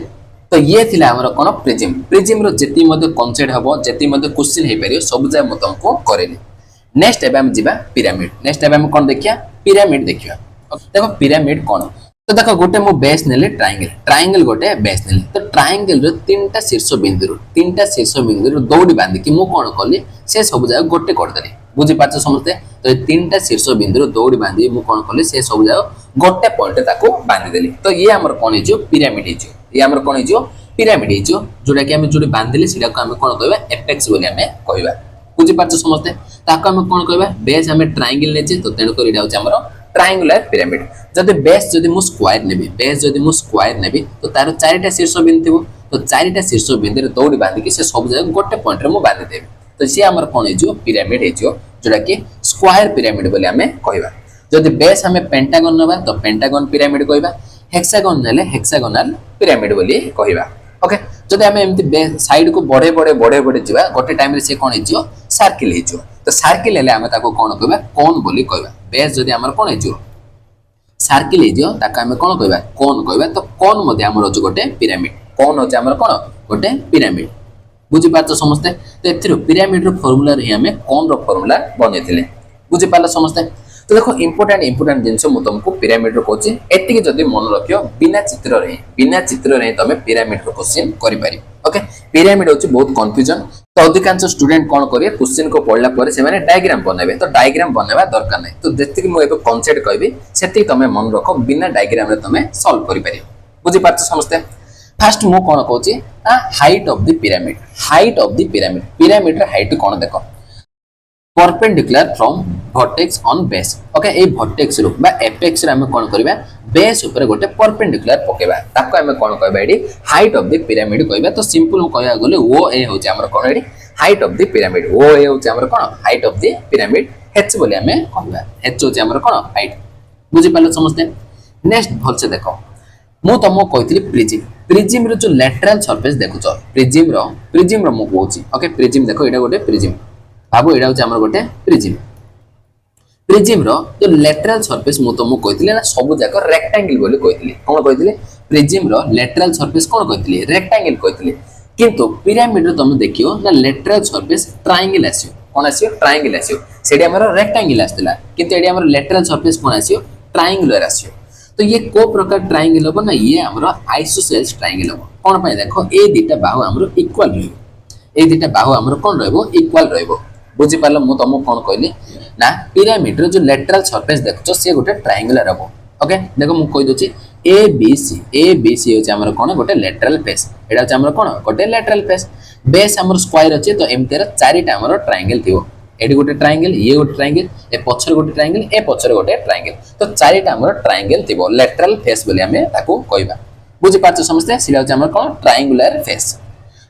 तो ये थिला हमरो कोन प्रिज्म रो जेती मध्ये कॉन्सेप्ट हबो जेती मध्ये क्वेश्चन हे परियो सब जाय म तुमको करेली नेक्स्ट एबे हम जिबा पिरामिड नेक्स्ट एबे हम कोन देखिया पिरामिड देखिया देखो पिरामिड कोन तो देखो गोटे मो बेस नेले ट्रायंगल गोटे बेस नेले तो ट्रायंगल रो तीनटा शीर्ष बिंदु दौड़ी बांधी कि मु कोन करली से सब जाय गोटे कर देली बुझि पाछ समझते तो तीनटा शीर्ष बिंदु दौड़ी बांधी मु कोन करली से सब जाय गोटे पॉइंट ताको बांधी देली तो ये हमर कोन हिजो पिरामिड हिजो ये हमर कोन हिजो पिरामिड हिजो जोटा कि हम जोडी बांधिले सिडा को हम कोन कहबा एपेक्स बोली हम कहबा बुझि पाछ समझते ताको हम कोन कहबा बेस हम ट्रायंगल नेचे तो तेन करिडा होचे हमर ट्रायंगुलर पिरामिड जदि बेस जदि मु स्क्वायर नेबी तो तार चारिटा शीर्ष बिंदु थिबो तो चारिटा शीर्ष बिंदु रे दौड़ी बांधी कि से सब जगह गोटे पॉइंट रे मु बांधी देबी तो से हमर कोन हिजो पिरामिड हिजो जोटा कि स्क्वायर पिरामिड बोली हमें कहबा जदि बेस हमें पेंटागन नबा तो पेंटागन पिरामिड कहबा हेक्सागन नेले हेक्सागोनल पिरामिड बोली कहबा ओके जदि हमें एमती साइड को बढ़े जिबा गोटे टाइम रे से कोन हिजो सर्किल हिजो तो सर्किल हेले हम ताको कोन कहबा कोन बोली कहबा बेस जदि हमर कोन हिजो सर्किल हिजो ताको हम कोन कहबा कोन तो कोन मध्ये हमर जो गोटे पिरामिड कोन होचे हमर कोन गोटे पिरामिड बुझि पाछो समझते तो एथिरो पिरामिड रो फार्मूला रे हम कोन रो फार्मूला बनेथिले बुझि पालो समझते तो देखो इंपोर्टेंट जिंस मु तुमको पिरामिड रो कोची एतिके जदि मन रखियो बिना चित्र रे तमे पिरामिड रो क्वेश्चन करि पारि ओके पिरामिड होची बहुत कंफ्यूजन तो अधिकांश स्टूडेंट कोन करिए क्वेश्चन को पढला पर से माने डायग्राम बनाबे तो डायग्राम बनाबा दरकार नै तो जेति मु एबे कांसेप्ट कहबी सेति तमे मन रखो बिना डायग्राम रे तमे सॉल्व करि पारि बुझि पाछ समझते फर्स्ट मु कोन कहूची height of the pyramid pyramid रे हाइट कोन देखो perpendicular from vertex on base okay ए वर्टेक्स रो बा एपेक्स रे हम कोन करबा बेस ऊपर गोटे परपेंडिकुलर पकेबा ताको हम कोन कहबा एडी हाइट ऑफ द पिरामिड कहबा तो सिंपल कहया गले ओ ए होचे हमर कोन एडी height of the pyramid O A होचे हमर कोन height of the pyramid H बोले हमें कहबा एच होचे हमर कोन हाइट बुझि पालो समझते नेक्स्ट भल से देखो मु तमो कहतली प्रिज्म रो जो लेटरल सरफेस देखो छ प्रिज्म रो मु कहूची ओके प्रिज्म देखो एडा गोटे प्रिज्म बाबू एडा होचे हमर गोटे प्रिज्म रो जो लेटरल सरफेस मु तुमको कहतिले ना सब जाक रेक्टेंगल बोली कहतिले कोन कहतिले प्रिज्म रो लेटरल सरफेस कोन कहतिले रेक्टेंगल कहतिले किंतु पिरामिड रो तुम देखियो ना लेटरल सरफेस ट्रायंगल आसियो कोन आसियो ट्रायंगल आसियो सेडी हमर रेक्टेंगल आस्तिला किंतु एडी हमर लेटरल सरफेस कोन आसियो ट्रायंगुलर आसियो तो ये को प्रकार ट्रायंगल हो ना ये हमर आइसोसेल्स ट्रायंगल हो कोन पय देखो ए दिटा बाहु हमर इक्वल रहबो ए दिटा बाहु हमर कोन रहबो इक्वल रहबो बुझि पालो मु तुमको कोन कहली ना पिरामिड रो जो लेटरल सरफेस देखछो से गोटे ट्रायंगुलर हबो ओके देखो मु कहि दोची ए बी सी होचे हमर कोन गोटे लेटरल फेस एडा होचे हमर कोन गोटे लेटरल फेस बेस हमर स्क्वायर अछि तो एमतेर चारिटा हमर ट्रायंगल थिबो एडी गोटे ट्रायंगल ये गोटे ट्रायंगल ए पछर गोटे ट्रायंगल ए पछर गोटे ट्रायंगल तो चारिटा हमर ट्रायंगल थिबो लेटरल फेस बोली हमें ताको कहबा बुझि पाछो समझते सिला होचे हमर कोन ट्रायंगुलर फेस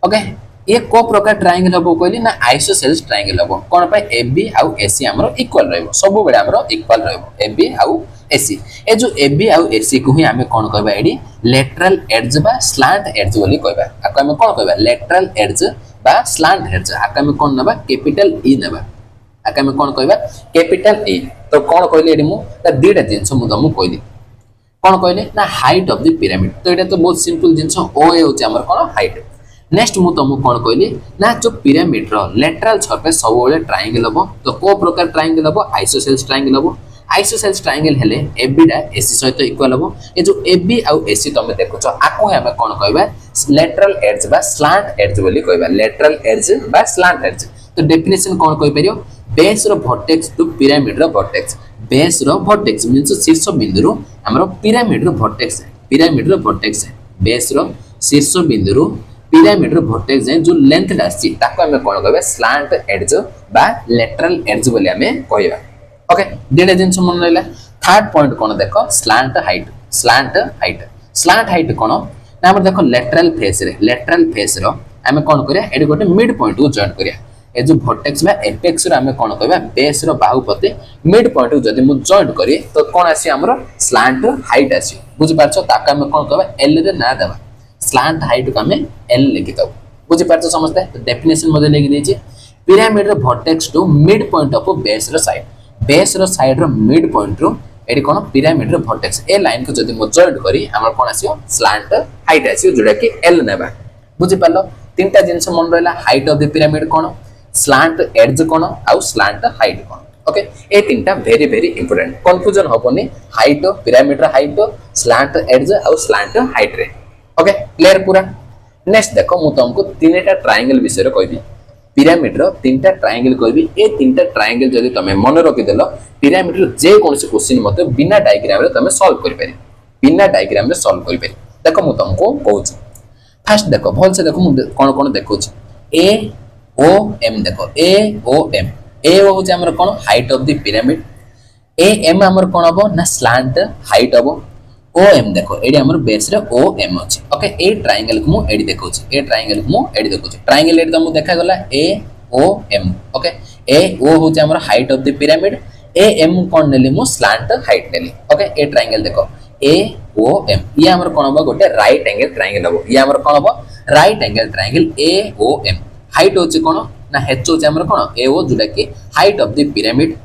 ओके ये को प्रकार ट्रायंगल हबो कहली ना आइसोसेल्स ट्रायंगल हबो कोन पय एबी आउ एसी हमरो इक्वल रहबो सब बेले हमरो इक्वल रहबो एबी आउ एसी ए जो एबी आउ एसी को ही हमें कोन कहबा एडी लेटरल एड्ज बा स्लांट एड्ज बोली कहबा आको हमें कोन कहबा लेटरल एड्ज बा स्लांट एड्ज आको हमें कोन नबा कैपिटल ई नबा आको हमें कोन कहबा कैपिटल ई तो कोन कहली एडी मु ता दीटा जिंस मु तमु कहली कोन कहली ना हाइट ऑफ द पिरामिड तो एटा तो बहुत सिंपल जिंस ओ ए होचे हमर कोन हाइट नेक्स्ट मु तुमको कोन कहली ना जो पिरामिड रो लेटरल सरफेस सब बेले ट्रायंगल हबो तो को प्रकार ट्रायंगल हबो आइसोसेल्स ट्रायंगल हबो आइसोसेल्स ट्रायंगल हेले एबी डा एसी सहित इक्वल हबो ए जो एबी आउ एसी तमे देखो छ आको हम कोन कहबा लेटरल एड्ज बा स्लांट एड्ज बोली कहबा लेटरल एड्ज बा स्लांट एड्ज तो डेफिनेशन कोन कहि परियो बेस रो वर्टेक्स टू पिरामिड रो वर्टेक्स बेस रो वर्टेक्स मींस शीर्ष बिंदु रो हमरो पिरामिड रो वर्टेक्स है बेस रो शीर्ष बिंदु रो पिरामिड रो वर्टेक्स है जो लेंथ आसी ताको हमें कोन कहबे स्लांट एज बा लेटरल एज बोली हमें कहबा ओके डेटा दिन मन रहला थर्ड पॉइंट कोन देखो स्लांट हाइट कोन ना हम देखो लेटरल फेस रो हमें कोन करिया एडी गोटे मिड पॉइंट को जॉइन करिया ए जो वर्टेक्स बा एपेक्स रो हमें कोन कहबा बेस रो बाहुपति मिड पॉइंट को जदी मु जॉइन करी तो कोन आसी हमरो स्लांट हाइट आसी बुझि पारछो ताका हमें कोन कहबा एल रे ना देबा स्लांट हाइट को हमें एल लिखि दो बुझि पारछो समझते तो डेफिनेशन मध्ये लिखि देछि पिरामिड रो vertex to mid point of base रो साइड रो मिड पॉइंट रो एडी कोन पिरामिड रो वर्टेक्स ए लाइन को जदी मु जॉइन करी हमर कोन आसीयो स्लांट हाइट आसीयो जोडा कि एल नेबा बुझि पारलो तीनटा जिंस मन रहला हाइट ऑफ द पिरामिड कोन स्लांट एज कोन आउ स्लांट हाइट कोन ओके ए तीनटा वेरी वेरी इंपोर्टेंट कंफ्यूजन होबोनी हाइट पिरामिड रो हाइट स्लांट एज आउ स्लांट हाइट रे ओके क्लियर पूरा नेक्स्ट देखो मु तुमको तीनटा ट्रायंगल विषय रे कहबी पिरामिड रो तीनटा ट्रायंगल कहबी ए तीनटा ट्रायंगल जदी तमे मन रखि देलो पिरामिड रो जे कोनसे क्वेश्चन मते बिना डायग्राम रे तमे सॉल्व करि पारि देखो मु तुमको कहूची फर्स्ट देखो भल से देखो मु कोन कोन देखौची ए ओ एम देखो ए ओ हो जे हमर कोन height of the pyramid A M हमर कोन हबो ना स्लांट हाइट हबो ओ एम देखो एडी हमर बेस रे ओ एम अछि ओके ए ट्रायंगल को मु एडी देखौची ट्रायंगल एडी त मु देखा गला ए ओ एम ओके ए ओ हो जे हमर height of the pyramid A M कोन नेली मु स्लांट हाइट नेली ओके ए ट्रायंगल देखो ए ओ एम ये हमर कोन हबो गोटे राइट एंगल ट्रायंगल हबो ये हमर कोन हबो right angle triangle A O M height होची कोन ना हेच होची हमर कोन ए ओ जुडा कि height of the pyramid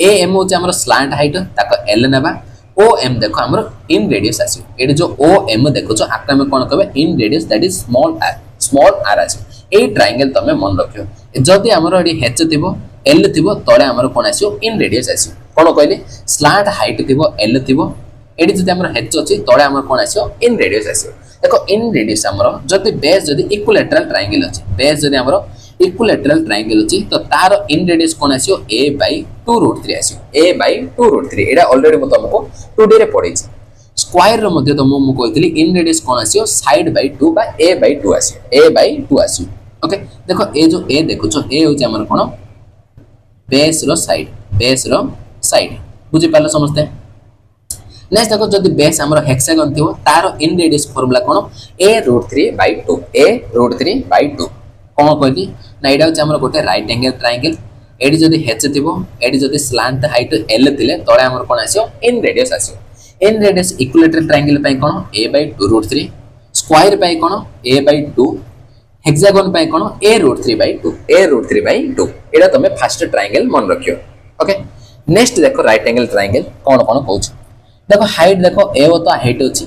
A M होची हमर स्लांट हाइट ताको एल नेबा ओ एम देखो हमर इन रेडियस आसी एडी जो ओ एम देखो जो आका में कोन कहबे in radius that is small R आसी ए ट्रायंगल तमे मन रखियो जदी हमर एडी हेच थिबो एल थिबो तळे हमर कोन आसीयो इन रेडियस आसी कोन कहले स्लांट हाइट थिबो एल थिबो एडी जदी हमर हेच अछि तळे हमर कोन आसीयो इन रेडियस आसीयो देखो इन रेडियस हमर जदी बेस जदी इक्विलैटरल ट्रायंगल अछि बेस जदी हमर इक्विलैटरल ट्रायंगल अछि तो तार इन रेडियस कोन आसीयो a/2√3 आसीयो a/2√3 एडा ऑलरेडी म तुमको 2D रे पढै छी स्क्वायर रो मध्ये तुम मु कहतली इन रेडियस कोन आसीयो side/2 बा a/2 आसीयो a/2 आसीयो ओके देखो ए जो ए देखो जो ए हो जे हमर कोन बेस रो साइड बुझि पालो समझते नेक्स्ट देखो जदी बेस हमर हेक्सागन थिबो तार इन रेडियस फार्मूला कोन a√3/2 a√3/2 कोन कहली ना एडा हमर गोटे राइट एंगल ट्रायंगल एडी जदी हेच थिबो एडी जदी स्लांट हाइट एल थिले तळे हमर कोन आसीयो इन रेडियस इक्विलैटरल ट्रायंगल पय कोन a/2√3 स्क्वायर पय कोन a/2 हेक्सागन पय कोन a√3/2 एडा तमे फर्स्ट ट्रायंगल मन रखियो ओके नेक्स्ट देखो राइट एंगल ट्रायंगल कोन कोन कहूछ देखो हाइट देखो ए तो हाइट अछि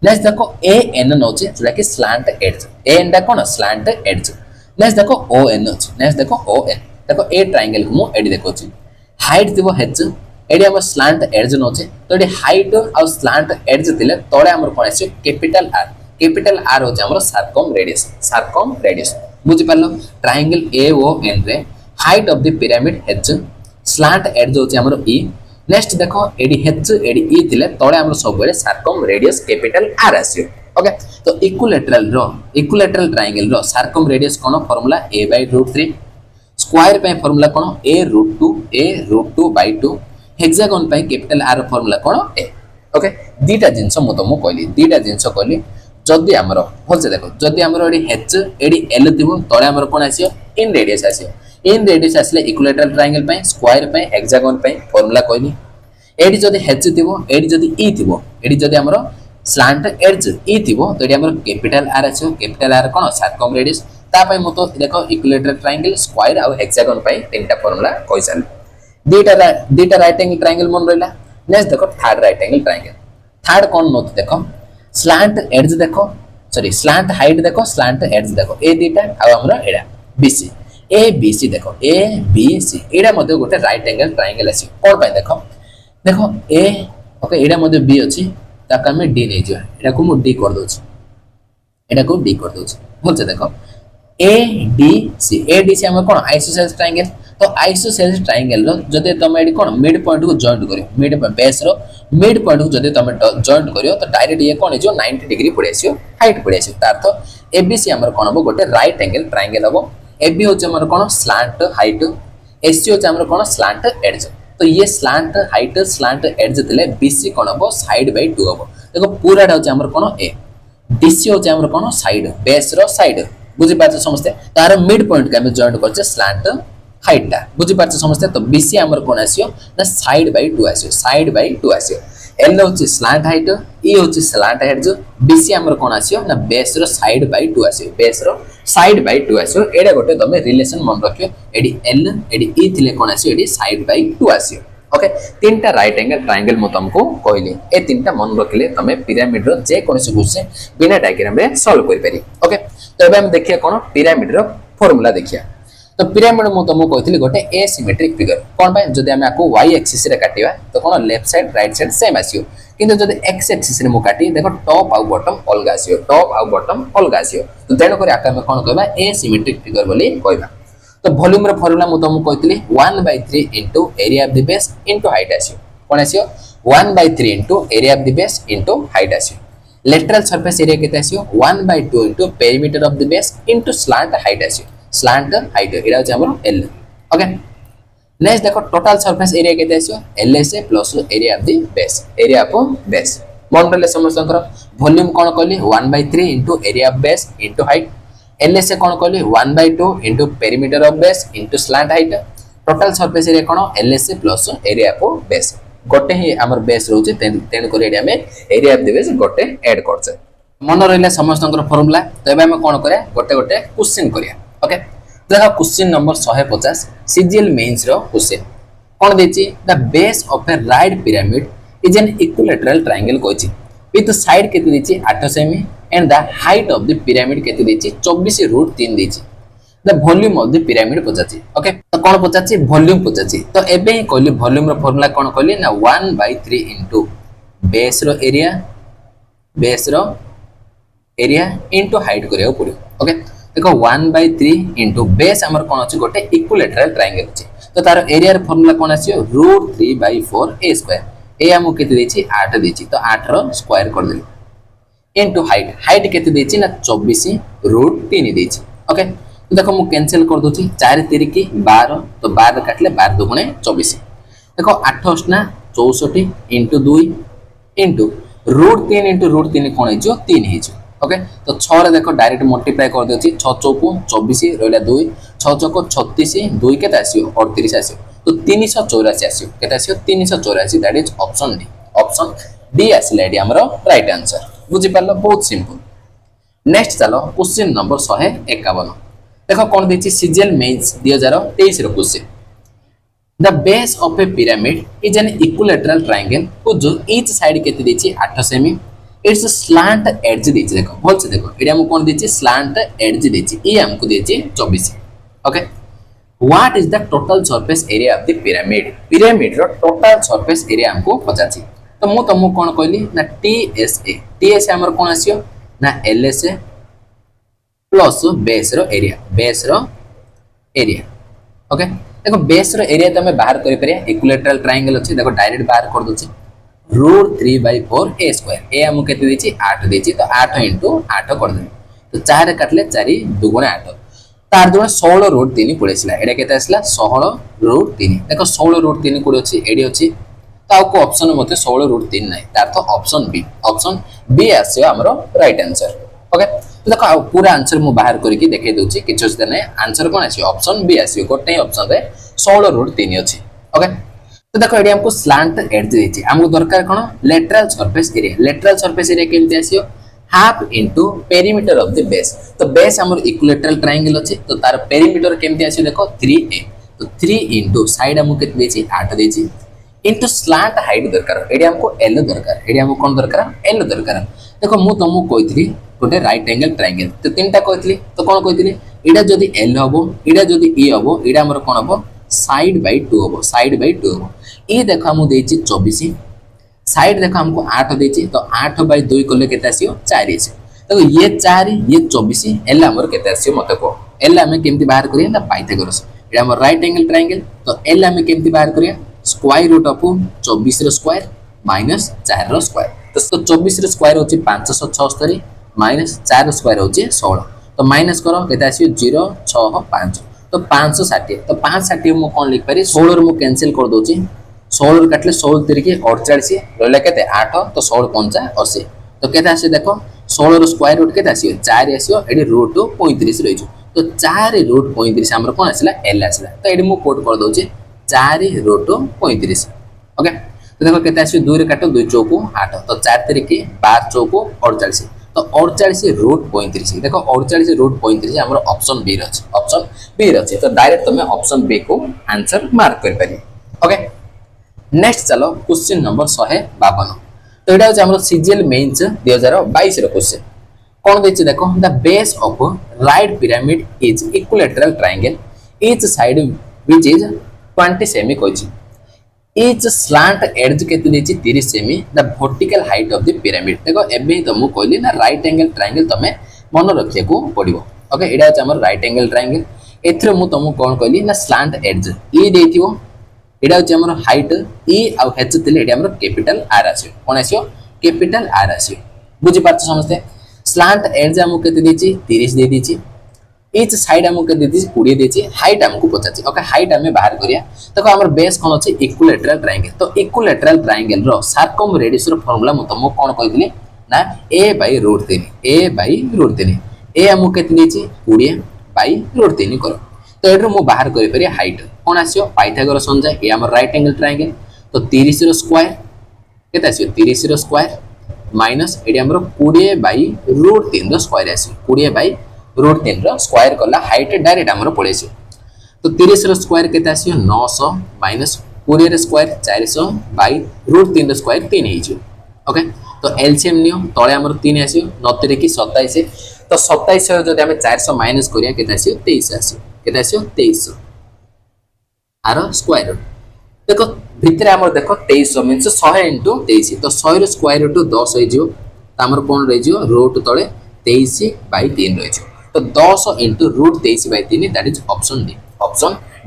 नेक्स्ट देखो ए एन नोचे जोटा कि स्लांट एज ए एन दा कोन स्लांट एज नेक्स्ट देखो ओ एन अछि नेक्स्ट देखो ओ एन देखो ए ट्रायंगल को मु एडी देखो छी हाइट दिबो हेच एडी हम स्लांट एज नोचे तो एडी हाइट और स्लांट एज दिले तळे हमर कोन आसी कैपिटल आर हो जे हमर सार्कम रेडियस बुझि पालो ट्रायंगल ए ओ एन रे हाइट ऑफ द पिरामिड हेच स्लांट एज हो जे हमर ई नेक्स्ट देखो एडी हेच एडी ई थिले तळे हमर सब बेले सार्कम रेडियस कैपिटल आर आसीयो ओके तो इक्विलैटरल ट्रायंगल रो सार्कम रेडियस कोन फार्मूला a/√3 स्क्वायर पे फार्मूला कोन a√2 हेक्सागन पे कैपिटल आर फार्मूला कोन a ओके दीटा जिंस मु तुमको कहली जदी हमर भल से देखो जदी हमर एडी हेच एडी एल थिबो तळे हमर कोन आसीयो इन रेडियस आसले इक्विलैटरल ट्रायंगल पे स्क्वायर पे हेक्सागन पे फार्मूला कहली एडी जदी हेच थिबो एडी जदी ई थिबो एडी जदी हमर स्लांट एज ई थिबो तो एडी हमर कैपिटल आर आछो कैपिटल आर कोन सार्कम रेडियस ता पय मतो देखो इक्विलैटरल ट्रायंगल स्क्वायर और हेक्सागन पे तीनटा फार्मूला कहि सल दीटा राइट एंगल ट्रायंगल मन रहला नेक्स्ट देखो third right angle triangle third कोन नोट देखो स्लांट एज देखो सॉरी स्लांट हाइट देखो स्लांट एज देखो ए दीटा आ हमरा एडा बीसी ए बीसी देखो ए बीसी एडा मध्ये गोटे राइट एंगल ट्रायंगल आसी कोन पय देखो ए ओके एडा मध्ये बी अछि ताका में डी नै जो एडा को मु डी कर दोछ बोल से देखो ए डी सी हम कोन आइसोसेलेस ट्रायंगल तो आइसोसेलेस ट्रायंगल रो जदि तुम एडी कोन मिड पॉइंट को जॉइंट करियो मिड बेस रो मिड पॉइंट को जदि तुम जॉइंट करियो तो डायरेक्ट ये कोन जो 90 डिग्री पड़े आसियो हाइट पड़े आसियो तार तो एबीसी हमर कोन हबो गोटे राइट एंगल ट्रायंगल हबो एबी होचे हमर कोन स्लांट हाइट एससी होचे हमर कोन स्लांट एज तो ये स्लांट हाइट स्लांट एज दिले बीसी कोन हबो साइड बाय 2 हबो देखो पूराटा होचे हमर कोन ए डीसी होचे हमर कोन साइड बेस रो साइड बुझी पाछ समझते तार मिड पॉइंट के हम जॉइंट करछे स्लांट हाइट टा बुझी पाछ समझते तो बीसी हमर कोन आसियो ना साइड बाय 2 आसियो साइड बाय 2 आसियो एल होची स्लांट हाइट ई होची स्लांट हेड जो बीसी हमर कोन आसियो ना बेस रो साइड बाय 2 आसियो बेस रो साइड बाय 2 आसियो एडा गोटे तमे रिलेशन मन रखियो एडी एल एडी ई थिले कोन आसियो एडी साइड बाय 2 आसियो ओके तीनटा राइट एंगल ट्रायंगल मु तुमको कहली ए तीनटा मन रखिले तमे पिरामिड रो जे कोनसे क्वेश्चन बिना डायग्राम रे सॉल्व करि पारी ओके तो एबे हम देखिया कोन पिरामिड रो फार्मूला देखिया तो पिरामिड मु तुमको कहथिली गोटे एसिमेट्रिक फिगर कोन बाय जदि हम आको y एक्सिस रे काटिबा तो कोन left side right side same आसियो किंतु जदि x एक्सिस रे मु काटी देखो टॉप आ बॉटम अलगा आसियो टॉप आ बॉटम अलगा आसियो तो तेनो करे आका में कोन कहबा एसिमेट्रिक फिगर बोली कहबा तो वॉल्यूम रो फार्मूला मु तुमको कहथिली 1/3 into area of the base into height आसियो कोन आसियो 1/3 into area of the base into height आसियो लेटरल सरफेस एरिया केते आसियो 1/2 into perimeter of the base into slant height आसियो स्लांट हाइट एटा होचे हमर एल ओके नेक्स्ट देखो टोटल सरफेस एरिया केते आसियो LSA plus area of the base area of base मोनले समस्तकर वॉल्यूम कोन कहली 1/3 into area of base into height LSA कोन कहली 1/2 into perimeter of base into slant height total surface area कोन LSA plus area of base गोटे ही हमर बेस रहउची तेन को एरिया में एरिया ऑफ द बेस गोटे ऐड करछे मन रहला समस्तकर फार्मूला तो एबे हम कोन करिया गोटे गोटे क्वेश्चन करिया ओके देखो क्वेश्चन नंबर 150 सीजीएल मेंस रो क्वेश्चन कोन देछि the base of a right pyramid is an equilateral triangle कोछि विथ साइड केते देछि 8 सेमी and the height of the pyramid केते देछि 24√3 देछि the volume of the pyramid पचाछि ओके तो कोन पचाछि वॉल्यूम पचाछि तो एबे ही कहली वॉल्यूम रो फार्मूला कोन कहली ना 1/3 इनटू बेस रो एरिया इनटू हाइट करियो पड़ियो ओके देखो 1/3 इनटू बेस हमर कोन अछि गोटे इक्विलैटरल ट्रायंगल अछि तो तार एरिया रो फार्मूला कोन आसियो √3/4 a स्क्वायर ए हमु केते देछि 8 देछि तो 8 रो स्क्वायर कर देली इनटू हाइट केते देछि ना 24√3 देछि ओके तो देखो मु कैंसिल कर दोछि 4 3 की 12 तो 12 काटले 12 दुगुणे 24 देखो 8 ना 64 इनटू 2 इनटू √3 इनटू √3 कोन हिजो 3 हिजो ओके तो 6 रे देखो डायरेक्ट मल्टीप्लाई कर दोछि 6 चौको 24 रहला 2 6 चौको 36 2 केते आसियो 38 आसियो तो 384 आसियो केते आसियो 384 दैट इज ऑप्शन डी आसिला एडी हमरो राइट आंसर बुझि पालो बहुत सिंपल नेक्स्ट चलो क्वेश्चन नंबर 151 देखो कोन देछि सीजीएल मेंस 2023 रो question the base of a pyramid is an equilateral triangle whose each side केते देछि 8 सेमी इट्स स्लांट एज देछि देखो बोल से देखो एडी हम कोन देछि स्लांट एज देछि ई हमको देछि 24 okay what is the total surface area of the pyramid रो टोटल सरफेस एरिया हमको पचाछि तो मु तमु कोन कहली ना टीएसए हमर कोन आसियो ना एलएसए प्लस बेस रो एरिया ओके देखो बेस रो एरिया तमे बाहर करि परिया इक्विलैटरल ट्रायंगल अछि देखो डायरेक्ट बाहर कर दोछि √3/4 a स्क्वायर ए हम केते देछि 8 देछि तो 8 * 8 कर दे तो 4 काटले 4 दुगुणे 8 तार दुगुणे 16√3 पड़ेसिला एडा केते आसला 16√3 देखो 16√3 कोड अछि एडी अछि तो को ऑप्शन मते 16√3 नै तार तो ऑप्शन बी आसियो हमरो राइट आंसर ओके तो देखो पूरा आंसर मु बाहर करके देखे दोछि किछ से नै आंसर कोन आसियो ऑप्शन बी आसियो गोटे ऑप्शन रे 16√3 अछि ओके तो देखो एडी हमको स्लांट एज देछि हमको दरकार कोन लेटरल सरफेस एरिया केमति आसियो half into perimeter of the base तो बेस हमर इक्विलैटरल ट्रायंगल अछि तो तार पेरीमीटर केमति आसियो देखो 3a तो 3 इनटू साइड हमको केते देछि 8 देछि इनटू स्लांट हाइट दरकार एडी हमको l दरकार एडी हमको कोन दरकार l दरकार देखो मु तुमको कहितली गोटे राइट एंगल ट्रायंगल तो तीनटा कहितली तो कोन कहितली एडा जदी l हबो एडा जदी e हबो एडा हमर कोन हबो साइड बाय 2 हबो ए देखो हम देछि 24 साइड देखो हमको 8 देछि तो 8/2 करले केते आसियो 4 आसियो तो ये 4 ये 24 एला हमर केते आसियो मते को एला हम केमति बाहर करिया ना पाइथागोरस ये हमर राइट एंगल ट्रायंगल तो एल आम केमती बाहर करिया स्क्वायर रूट ऑफ 24 रो स्क्वायर माइनस 4 रो स्क्वायर तो 24 रो स्क्वायर होची 576 माइनस 4 रो स्क्वायर होची 16 तो माइनस करो केते आसी 0 6 5 तो 560 तो 560 मु कोन लिख पारी 16 रो मु कैंसिल कर दोची 16 रो काटले 16 तिरिके 48 रहला केते 8 तो 16 पंचा 80 तो केते आसी देखो 16 रो स्क्वायर रूट केते आसी 4 आसीओ एडी रूट 35 रहिजो तो 4 रूट 35 हमर कोन आसीला एल आसीला तो एडी मु कोड कर दोची 4 रूट 35 ओके तो देखो केते आसी 2 रे काटो 2 चौको 8 तो 4 तिरिके 12 चौको 48 तो 48 रूट 35 देखो 48 रूट 35 हमर ऑप्शन बी रछ ऑप्शन बी रछ तो डायरेक्ट तुम ऑप्शन बी को आंसर मार्क कर पारी ओके नेक्स्ट चलो क्वेश्चन नंबर 152 तो एटा हमर सीजीएल मेंस 2022 रो क्वेश्चन कोन देछि देखो the base of right pyramid is equilateral triangle each side which is 20 सेमी कोछि ईच स्लांट एज केते देछि 30 सेमी the vertical height of the pyramid देखो एबे तुमको कहली ना राइट एंगल ट्रायंगल तमे मन रखिया को पड़िबो ओके एटा हमर राइट एंगल ट्रायंगल एथरे मु तुमको कोन कहली ना स्लांट एज ई देथिबो एटा होची हमर हाइट ई आ एच तिले एटा हमर कैपिटल आर आसी कोन आसीओ कैपिटल आर आसी बुझि पाछ समझते स्लांट एज हमको केते देछि 30 दे देछि ईच साइड हमको केते देछि 20 देछि हाइट हमको 50 ओके हाइट हमें बाहर करिया देखो हमर बेस कोन अछि इक्विलैटरल ट्रायंगल तो इक्विलैटरल ट्रायंगल रो सर्कम रेडियस रो फार्मूला म तुमको कोन कहितली ना a/√3 a/√3 ए हमको केते देछि 20 /√3 करो तो एड्रो मु बाहर करि परि हाइट कोन आसियो पाइथागोरस संज्ञा ए हमर राइट एंगल ट्रायंगल तो 30 रो स्क्वायर केते आसियो 30 रो स्क्वायर माइनस एडी हमर 20/√3 रो स्क्वायर आसियो 20/√3 रो स्क्वायर कला हाइट डायरेक्ट हमर पळेसियो तो 30 रो स्क्वायर केते आसियो 900 माइनस 20 रो स्क्वायर 400/√3 रो स्क्वायर 3 हेजियो ओके तो एलसीएम नियो तळे हमर 3 आसियो 9 की 27 तो 27 रो जदि हम 400 माइनस करिया केते आसियो 23 आसियो केते आसियो 23 आरो स्क्वायर रूट देखो भितरे हमर देखो 23 मींस 100 * 23 तो 100 रो स्क्वायर रूट 10 हे जियो त हमर कोन रहि जियो रूट तळे 23/3 रहि जियो तो 10 * √23/3 दैट इज ऑप्शन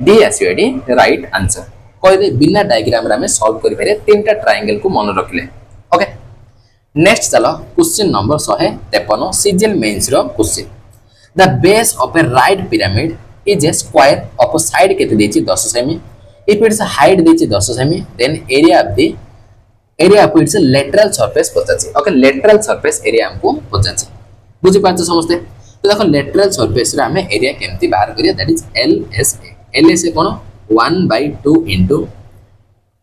डी आसियो एडी राइट आंसर कोइ दे बिना डायग्राम रे हम सॉल्व करि पारे तीनटा ट्रायंगल को मन रखले ओके नेक्स्ट चलो क्वेश्चन नंबर 153 सीजीएल मेंस रो question the base of a right pyramid is a square of a side केते देछि 10 सेमी if its height देछि 10 semi then area of its lateral surface 50 okay lateral surface area हमको 50 बुझि पाछ समझते तो देखो lateral surface रे हमें एरिया केमती बाहर करिया that is LSA cone 1/2 into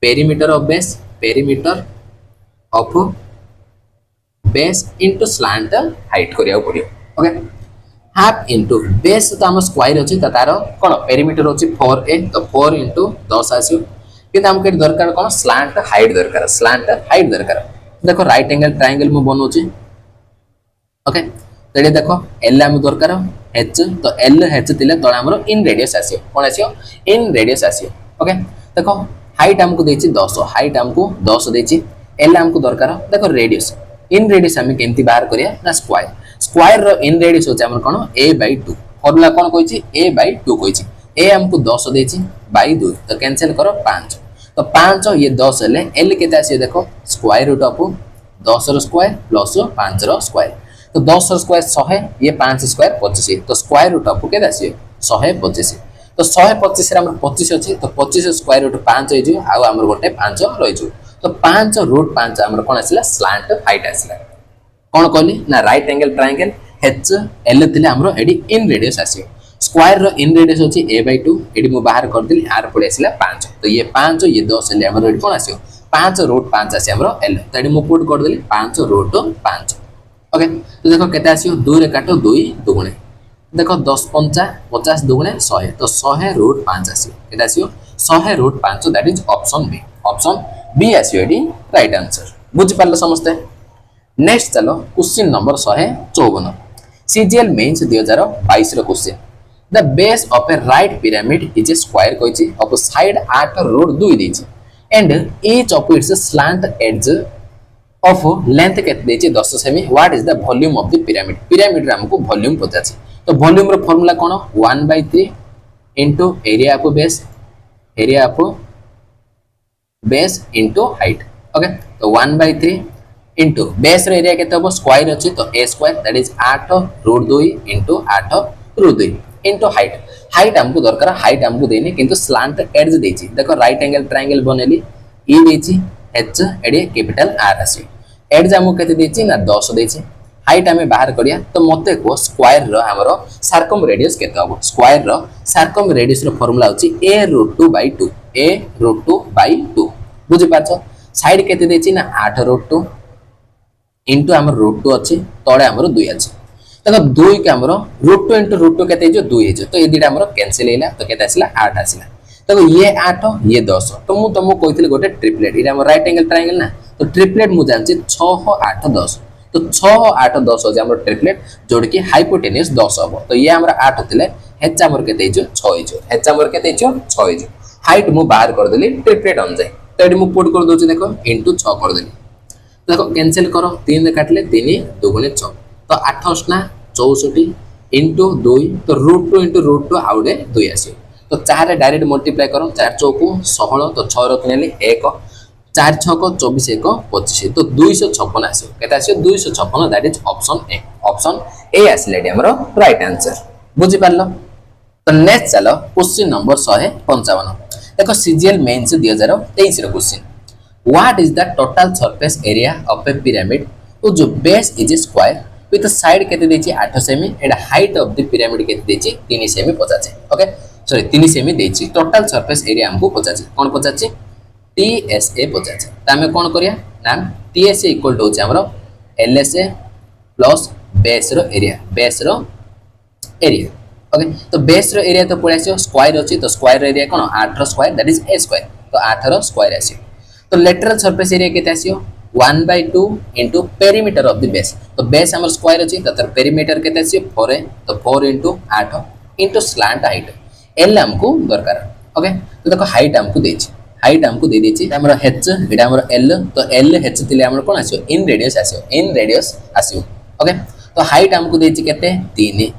perimeter of base into slant height करिया पड़ियो ओके हाफ इंटू बेस तो हम स्क्वायर अछि त तार कोन पेरीमीटर अछि 4a तो 4 * 10 आसियो किंतु हमके दरकार कोन स्लांट हाइट दरकार देखो राइट एंगल ट्रायंगल में बनोछि ओके तो ये देखो एल हम दरकार एच तो एल एच तिले तळे हमरो इन रेडियस आसियो कोन आसियो इन रेडियस आसियो ओके देखो हाइट हमको देछि 10 हाइट हमको 10 देछि एल हमको दरकार देखो रेडियस इन रेडियस हम केमती बाहर करिया ना स्क्वायर रो इन रेडियस होचे हमर कोन a/2 formula cone कहछि a/2 कहछि a हमको 10 देछि बाय 2 तो कैंसिल करो 5 तो 5 ये 10 ले l केते आसी देखो स्क्वायर रूट ऑफ 10 रो स्क्वायर प्लस 5 रो स्क्वायर तो 10 रो स्क्वायर 100 ये 5 स्क्वायर 25 तो स्क्वायर रूट ऑफ केते आसी 125 तो 125 रे हमर 25 अछि तो 25 स्क्वायर रूट 5 हे जो आ हमर गोटे 5 रहि जो तो 5/5 हमर कोन आसिला स्लांट हाइट आसिला कोन कहली ना right angle triangle H L थिले हमरो एडी इन रेडियस आसियो स्क्वायर रो इन रेडियस होची a/2 एडी मु बाहर कर दिली आर पड़े आसिला 5 तो ये 5 ये 10 ले हमरो एडी कोन आसियो 5/5 आसी हमरो एल तो एडी मु पुट कर दिली 5/5 ओके तो देखो केते आसियो 2 रे काटो 2 दुगुणे देखो 10 5 50 दुगुणे 100 तो 100/5 आसियो केते आसियो 100/5 दैट इज ऑप्शन बी आसियो एडी राइट आंसर बुझि पारले समझते नेक्स्ट चलो क्वेश्चन नंबर 154 सीजीएल मेंस 2022 रो question the base of a right pyramid is a square कहछि ऑफ साइड 8 रोड 2 देछि and each of its slant edge of length केते देछि 10 सेमी what is the volume of the pyramid रे हमको volume पचाछि तो वॉल्यूम रो formula cone 1/3 into area of base, area of base into height. Okay तो 1/3 इंटू बेस एरिया केते हो स्क्वायर अछि तो a square that is 8√2 into 8√2 into height. Height हमको दरकार, हाइट हमको देनी किंतु स्लांट एज देछि। देखो राइट एंगल ट्रायंगल बनेली ई देछि h एडी कैपिटल r आसी, एज हमको केते देछि ना 10 देछि। हाइट हमें बाहर करिया तो मते को स्क्वायर रो हमरो सर्कम रेडियस केते हो, स्क्वायर रो सर्कम रेडियस रो फार्मूला होछि a√2/2, a√2/2 बुझि पाछो। साइड केते देछि ना 8√2 इंटू हमर √2 अछि तळे हमर 2 अछि। देखो 2 के हमर √2 इंटू √2 केते जो 2 हेजो तो ए दिटा हमर कैंसिल हेला तो केते आसिला 8 आसिला। देखो ये 8 ये 10 तो मु तुमको कहितले गोटे ट्रिपलेट, इरा हमर राइट एंगल ट्रायंगल ना तो ट्रिपलेट मु जानछि 6 8 10 तो 6 8 10 हो हमर ट्रिपलेट जोड़ के हाइपोटेन्यूस 10 हबो। तो ये हमर 8 थिले हेच हमर केते हेजो 6 हेजो, हेच हमर केते हेजो 6 हेजो। हाइट मु बाहर कर देली ट्रिपलेट अन जाय तो एडी मु पुट कर दोछि देखो इंटू 6 कर देली। देखो कैंसिल करो 3 काटले 3 2 गुणे 6 तो 8 8 64 इंटू 2 तो √2 इंटू √2 आउडे 2 आसी तो 4 रे डायरेक्ट मल्टीप्लाई करो 4 चौको 16 तो 6 रो किनेली 1 4 6 को 24 1 25 तो 256 आसी केता आसी 256 that is option A. Option A आसीले हमरो राइट आंसर बुझि पारलो। तो नेक्स्ट चलो क्वेश्चन नंबर 155। देखो सीजीएल मेंस 2023 रो question What is the total surface area of a pyramid? तो जो base is a square with side केते देछि 8 सेमी and height of the pyramid केते देछि 3 सेमी 50। ओके सॉरी 3 सेमी देछि। टोटल सरफेस एरिया हमको 50 कोन 50 TSA 50। त हमें कोन करिया ना TSA इक्वल टू हमरो LSA प्लस बेस रो एरिया, बेस रो एरिया। ओके तो बेस रो एरिया तो पळे आसियो स्क्वायर अछि तो स्क्वायर रो एरिया कोन 8 रो square that is a square तो 8 रो स्क्वायर आसियो। तो लेटरल सरफेस एरिया केते आसियो 1/2 into perimeter of the base. तो बेस हमर स्क्वायर अछि त पेरीमीटर केते आसियो 4 है तो 4 into 8 into slant height L हमको दरकार। ओके तो देखो हाइट हमको देछि, हाइट हमको दे देछि हमर h एटा हमर l तो l h तिले हमर कोन आसियो इन रेडियस आसियो, इन रेडियस आसियो। ओके तो हाइट हमको देछि केते 3,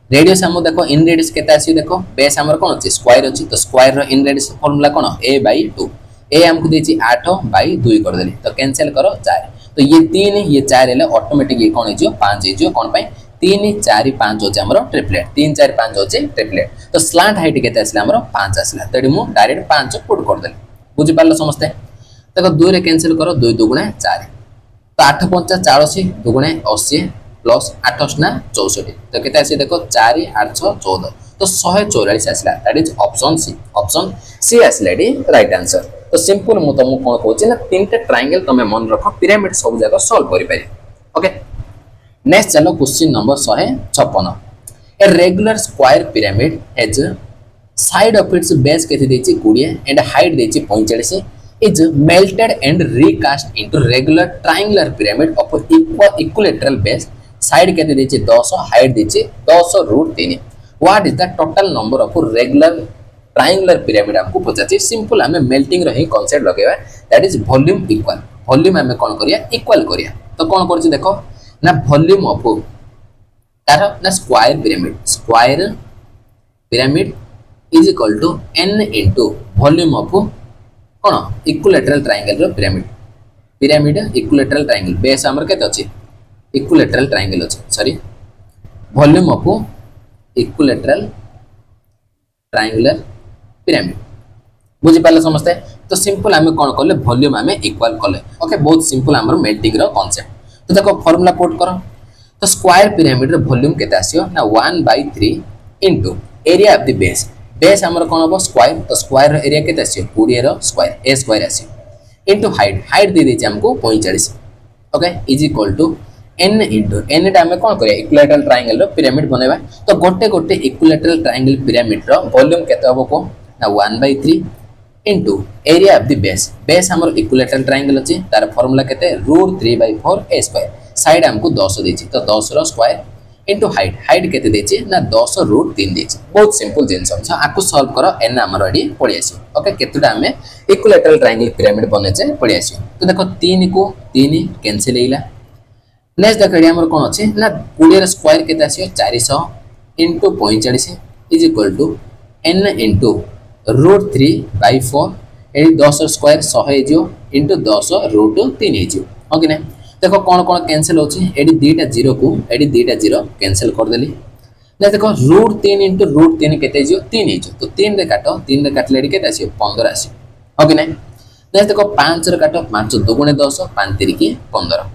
रेडियस हम देखो इन रेडियस केते आसियो देखो बेस हमर कोन अछि स्क्वायर अछि तो स्क्वायर रो इन रेडियस फार्मूला कोन a/2 ए हमको देछि 8/2 कर देली तो कैंसिल करो 4 तो ये 3 ये 4 हेले ऑटोमेटिक ये कोन हेजियो 5 हेजियो कोन पय 3 4 5 होचे हमरो ट्रिपलेट 3 4 5 होचे ट्रिपलेट। तो स्लांट हाइट केते आसला हमरो 5 आसला तो एडी मु डायरेक्ट 5 पुट कर देली बुझि पारलो समस्ते। देखो 2 रे कैंसिल करो 2 2 गुणे 4 तो 8 5 84 2 गुणे 80 प्लस 8 64 तो केते आसी देखो 4 8 6 14 तो 144 आसला that is option C. Option C आसला एडी राइट आंसर। तो सिंपल मु तुमको कोन कहूची ना तीनटा ट्रायंगल तमे मन रखो पिरामिड सब जगह सॉल्व करि पारे। ओके नेक्स्ट चलो question number 156। A regular square pyramid has side of its base केते देछि 20 एंड हाइट देछि 45 is melted and recast into regular triangular pyramid of equilateral base side केते देछि 10 हाइट देछि 10√3। What is the total number of regular triangular pyramid हमको पचाछि। Simple हमें melting रही कांसेप्ट लगेबा that is volume equal, volume हमें कोन करिया इक्वल करिया तो कोन करछि देखो ना वॉल्यूम ऑफ तार ना square pyramid, square pyramid is equal to n into volume of कोन इक्विलेटरल ट्रायंगल रो pyramid. Pyramid equilateral triangle base हमर केते अछि इक्विलेटरल ट्रायंगल अछि sorry volume of equilateral triangular pyramid बुझि पाले समझते। तो सिंपल हमें कोन करले वॉल्यूम हमें इक्वल करले। ओके बहुत सिंपल हमर मेल्टिंग रो कांसेप्ट। तो देखो फार्मूला पुट करो तो स्क्वायर पिरामिड रो वॉल्यूम केते आसियो ना 1/3 into area of the base. Base हमर कोन हो स्क्वायर तो स्क्वायर रो एरिया केते आसियो 20 रो स्क्वायर a स्क्वायर आसियो इनटू हाइट, हाइट दे देछि हमको 45। Okay is equal to n into n टा हमें कोन करिया इक्विलेटरल ट्रायंगल रो पिरामिड बनेबा तो गोटे गोटे इक्विलेटरल ट्रायंगल पिरामिड रो वॉल्यूम केते होबो को ना 1/3 into area of the base. Base हमर इक्विलेटरल ट्रायंगल अछि तार फार्मूला केते √3/4 a स्क्वायर साइड हमको 10 देछि तो 10 रो स्क्वायर इनटू हाइट, हाइट केते देछि ना 10√3 देछि। बहुत सिंपल जिंस छ आकु सॉल्व करो n हमर रेडी पड़ी आसी। ओके केतुटा हमें इक्विलेटरल ट्रायंगल पिरामिड बनेचे पड़ी आसी। तो देखो 3 को 3 कैंसिल हेला। नेक्स्ट देखो एडी हमर कोन अछि ना 20 रो स्क्वायर केते आसी 400 into 45 is equal to n into √3/4 a 10 square 100 जो इंटू 10 √3 जो हो कि ना देखो कौन कौन कैंसिल होची एडी दीटा जीरो को एडी दीटा जीरो कैंसिल कर देली ना देखो √3 इंटू √3 केते जो 3 जो तो 3 रे काटो 3 रे काटले एडी केते आसी 15 आसी हो कि ना देखो 5 रे काटो 5 2 10 5 3 की 15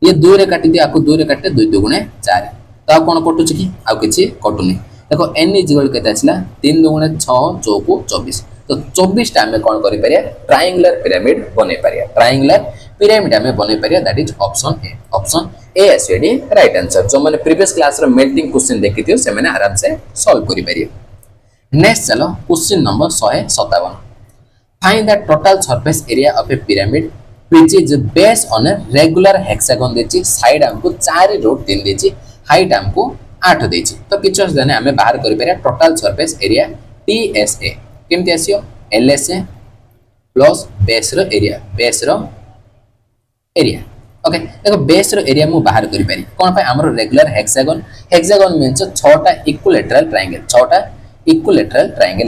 ये 2 रे काटी दे आको 2 रे काटे 2 2 4 तो कौन कटुच कि आउ किछि कटुनी देखो n इक्वल केते आछला 3 2 6 चौको 24 तो 24 टा में कौन करि परिया ट्रायंगुलर पिरामिड बने परिया ट्रायंगुलर पिरामिड में बने परिया दैट इज ऑप्शन ए एसडी राइट आंसर जो माने प्रीवियस क्लास रो मेल्टिंग क्वेश्चन देखिथियो से माने आराम से सॉल्व करि परिया नेक्स्ट चलो question number 157 find the total surface area of a pyramid which is based on a regular hexagon देछि साइड हमको 4 रूट 3 देछि हाइट हमको 8 देछि तो पिक्चर्स देने हमें बाहर करि परिया total surface area TSA केमति आसियो LSA plus base रो एरिया ओके देखो बेस रो एरिया मु बाहर करि पारि कोन पाइ हमरो रेगुलर हेक्सागन मींस 6 टा इक्विलेटरल ट्रायंगल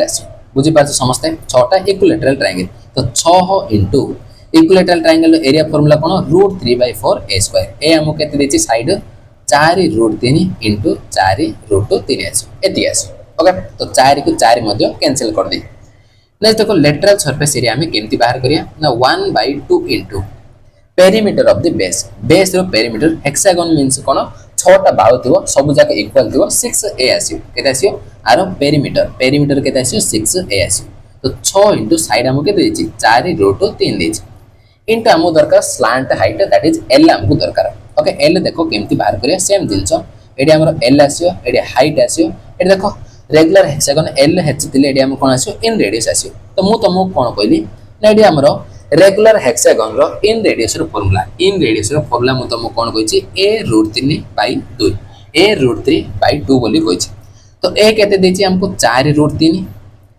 आसी बुझि पाछ समस्ते 6 टा इक्विलेटरल ट्रायंगल तो 6 into equilateral triangle area formula कोन √3/4 a स्क्वायर ए हमो केते देछि साइड 4 √3 इनटू 4 √3 आसी एति आसी ओके तो 4 को 4 मध्ये कैंसिल कर दे नेक्स्ट देखो लेटरल सरफेस एरिया में केमति बाहर करिया ना 1/2 into perimeter of the base रो पेरीमीटर हेक्सागन मींस कोन 6 टा बाहु थिवो सब जाके इक्वल थिवो 6a आसी केते आसी आरो पेरीमीटर केते आसी 6a आसी तो 6 इनटू साइड हमो केते देछि 4 √3 देछि इनटू हमो दरकार slant height that is L हमको दरकार ओके एल देखो केमति बाहर करिया सेम जिंसो एडी हमरो एल आसियो एडी हाइट आसियो एडी देखो रेगुलर हेक्सागन एल हेच दिले एडी हम कोन आसियो इन रेडियस आसियो तो मु तुमको कोन कहली ना एडी हमरो रेगुलर हेक्सागन रो इन रेडियस रो फार्मूला मु तुमको कोन कहिछि a√3/2 a√3/2 बोली कहिछि तो a केते देछि हमको 4 √3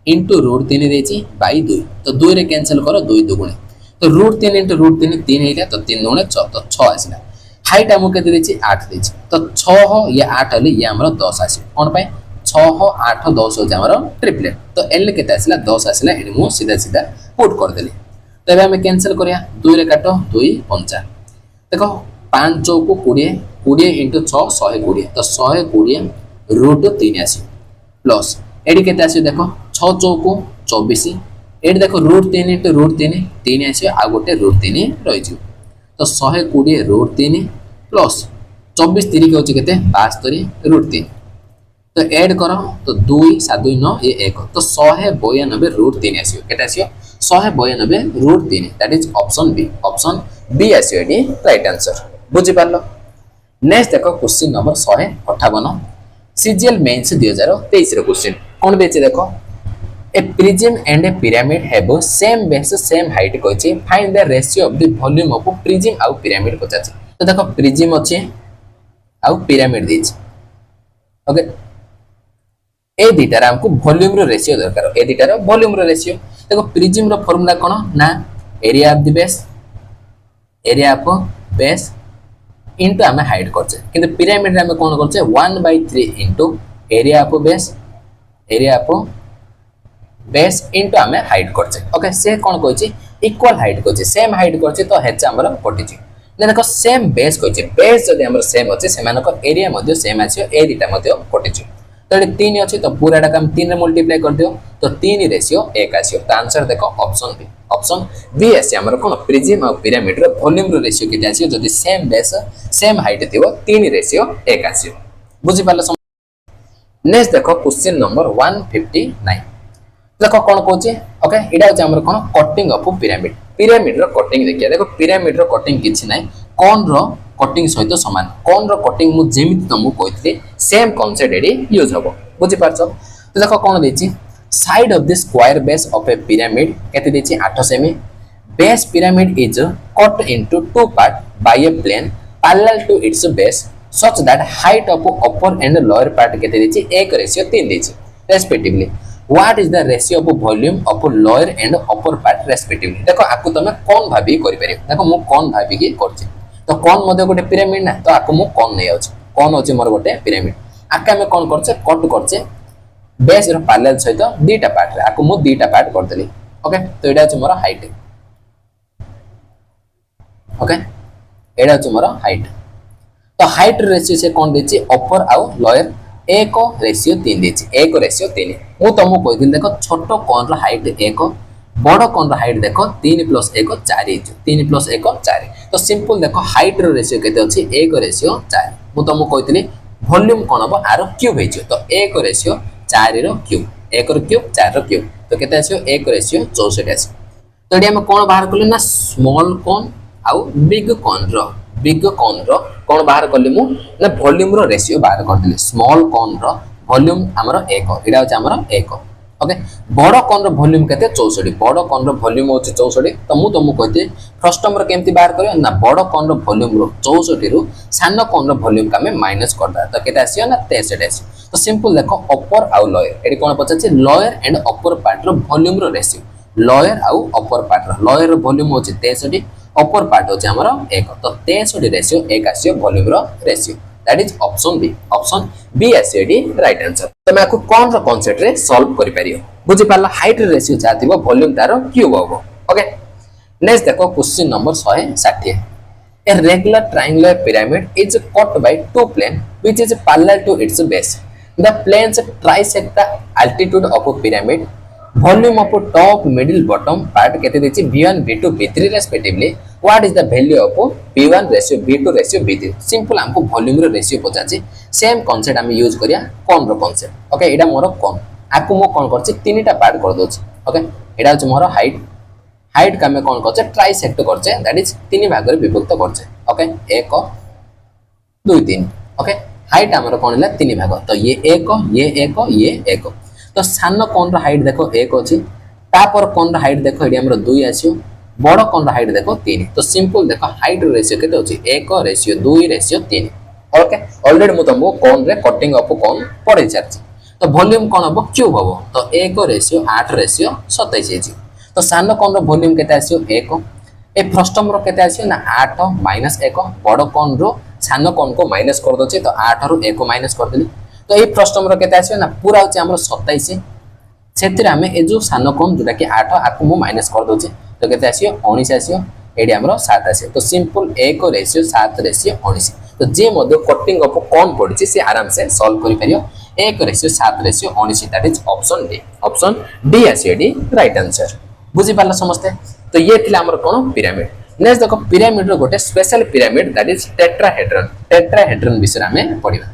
इनटू √3 देछि बाय 2 तो 2 रे कैंसिल करो 2 2 गुणे तो √3 इनटू √3 3 हेला तो 3 गुणे 6 तो 6 आसिला हाइट हमको केते देछि 8 देछि तो 6 ये 8 हले ये हमरो 10 आसी कोन पाए 6 8 10 हो हमरो ट्रिपलेट तो एल केते आसिला 10 आसिला एडी मु सीधा पुट कर देली तबे हम कैंसिल करिया 2 रे काटो 2 5 देखो 5 चौको 20 20 इनटू 6 120 तो 120 √3 आसी प्लस एडी केते आसी देखो 6 चौको 24 एडी देखो √3 इनटू √3 3 आसी आ गोटे √3 रहि ज तो 120 √3 प्लस 24 3 के होची केते 72 √3 तो ऐड करो तो 2 7 2 9 ये 1 तो 192 √3 आसी केते आसी 192 √3 दैट इज ऑप्शन बी आसी एडी राइट आंसर बुझि पारलो नेक्स्ट देखो क्वेश्चन नंबर 158 सीजीएल मेंस 2023 रो क्वेश्चन कोन देछि देखो a prism and a pyramid have same base same height कहछि find the ratio of the volume of prism आउ पिरामिड पचाछि तो देखो प्रिज्म अछि आउ पिरामिड दिछि ओके ए दिटार हमको वॉल्यूम रो रेशियो दरकार ए दिटार वॉल्यूम रो रेशियो देखो प्रिज्म रो फार्मूला कोन ना एरिया ऑफ बेस इनटू हमें हाइट करछे किंतु पिरामिड रे हमें कोन करछे 1/3 into area of base into हमें हाइट करछे ओके से कोन कहछि इक्वल हाइट कहछि सेम हाइट करछे तो हेच हमर कटिछि ने देखो सेम बेस कहछि बेस जदि हमर सेम अछि सेमानक एरिया मध्ये सेम आछियो ए दिटा मध्ये कटिछि तो 3 अछि तो पूराटा काम 3 रे मल्टीप्लाई कर दियो तो 3 रेशियो 1 आछियो तो आंसर देखो ऑप्शन बी आसी हमर कोन प्रिज्म और पिरामिड रो वॉल्यूम रो रेशियो केते आछियो जदि सेम बेस सेम हाइट थिवो 3 रेशियो 1 आछियो बुझि पालो नेक्स्ट देखो क्वेश्चन नंबर 159 देखो कौन कहूँ ओके इटा हूँ आम कौन कटिंग ऑफ पिरामिड रो कटिंग देखिए देखो पिरामिड रो कटिंग किछि नै कौन रो कटिंग सहित समान कौन रो कटिंग मु जेमिति तुमको कहथि सेम कॉन्सेप्ट एडी यूज हबो बुझि पारछो तो देखो कौन देछि side of the square base of a pyramid केते देछि 8 सेमी base pyramid is cut into two part by a plane parallel to its base such that height of upper and lower part केते देछि 1:3 देछि respectively What is the ratio of volume of lower and upper part respectively? देखो आपको तमे कोन भाबी करि परियो देखो मु कोन भाबी के करछि तो कोन मध्ये गोटे पिरामिड ना तो आपको मु कोन नै आउछ कोन होछि मोर गोटे पिरामिड आके हम कोन करछे कट करछे बेस रो पैरेलल सहित दीटा पार्ट रे आको मु दीटा पार्ट कर देली ओके तो एटा अछि मोर हाइट ओके एटा अछि मोर हाइट तो हाइट रेशियो से कोन देछि अपर आउ लोअर एक रेशियो 3 देछि एक रेशियो 3 मु तुमको कहि दिल देखो छोटो कोन रो हाइट 1 बड़ कोन रो हाइट देखो 3 + 1 4 3 + 1 4 तो सिंपल देखो हाइट रो रेशियो केते अछि 1 रेशियो 4 मु तुमको कहितली वॉल्यूम कोन हबो आरो क्यूब हे तो 1 रेशियो 4 रो क्यूब 1 रो क्यूब 4 रो क्यूब तो केते आसियो 1 रेशियो 64 आसियो तो एडी हम कोन बाहर करले ना स्मॉल कोन आउ बिग कोन रो कोन बाहर करले मु ना वॉल्यूम रो रेशियो बाहर कर देले स्मॉल कोन रो वॉल्यूम हमरो 1 एडा होछ हमरो 1 ओके बड़ कोन रो वॉल्यूम केते 64 बड़ कोन रो वॉल्यूम होछ 64 तो मु तुमको कहते फर्स्ट नंबर केमती बाहर करियो ना बड़ कोन रो वॉल्यूम रो 64 रु सानो कोन रो वॉल्यूम का में माइनस कर दा तो केते आसियो ना 63 आसियो तो सिंपल देखो अपर आउ लोअर एडी कोन पछाछि लोअर एंड अपर पार्ट रो वॉल्यूम रो रेशियो लोअर आउ अपर पार्ट रो लोअर रो वॉल्यूम होछ 63 अपर पार्ट होछ हमरो 1 तो 63 रेशियो 1 आसियो वॉल्यूम रो ratio that is option B आसियो डी राइट आंसर तो मैं आपको कोन रो कांसेप्ट रे सॉल्व करि परियो बुझि पाला हाइट रेशियो चाहतिबो वॉल्यूम तारो क्यूब होबो ओके नेक्स्ट देखो question number 160 a regular triangular pyramid is cut by two planes which is parallel to its base the planes trisect the altitude of a pyramid volume of top middle bottom part केते देछि v1 v2 v3 respectively what is the value of v1 ratio v2 ratio v3 simple हमको volume रो ratio पचाछि same concept हम use करिया कोन रो concept okay एडा मोर कोन आकु मो कोन करछि तीनटा पार्ट कर दोछि ओके एडा छ मोर हाइट का में कोन करछे ट्राइसेक्ट करछे दैट इज तीन भाग रे विभक्त करछे ओके 1 2 3 ओके हाइट हमर कोन हला तीन भाग तो ये 1 तो सानो कोन रो हाइट देखो 1 अछि तापर कोन रो हाइट देखो एडी हमर 2 आसियो बड़ कोन रो हाइट देखो 3 तो सिंपल देखो हाइट रेशियो केते अछि 1 रेशियो 2 रेशियो 3 ओके ऑलरेडी मु तुमको कोन रे कटिंग ऑफ कोन पढै छारछि तो वॉल्यूम कोन हबो क्यूब हबो तो 1 रेशियो 8 रेशियो 27 अछि तो सानो कोन रो वॉल्यूम केते आसियो 1 ए फर्स्ट टर्म रो केते आसियो ना 8 - 1 बड़ कोन रो सानो कोन को माइनस कर दोछि तो 8 रो 1 माइनस कर देली तो ए फर्स्ट टर्म रो केते आसियो ना पूरा होछि हमर 27 सेतिर हमें ए जो सानो कोन जोटा कि 8 आकु मु माइनस कर दोछि तो केते आसियो 19 आसियो एडी हमर 7 आसियो तो सिंपल 1 रेशियो 7 रेशियो 19 तो जे मध्य कटिंग ऑफ कोन पडिछि से आराम से सॉल्व करि परियो 1 ratio 7 ratio 19 that is option D आसियो डी राइट आंसर बुझी पाला समझते तो ये थिला हमर कोन पिरामिड नेक्स्ट देखो पिरामिड रो गोटे special pyramid that is tetrahedron विषय हमें पढिबा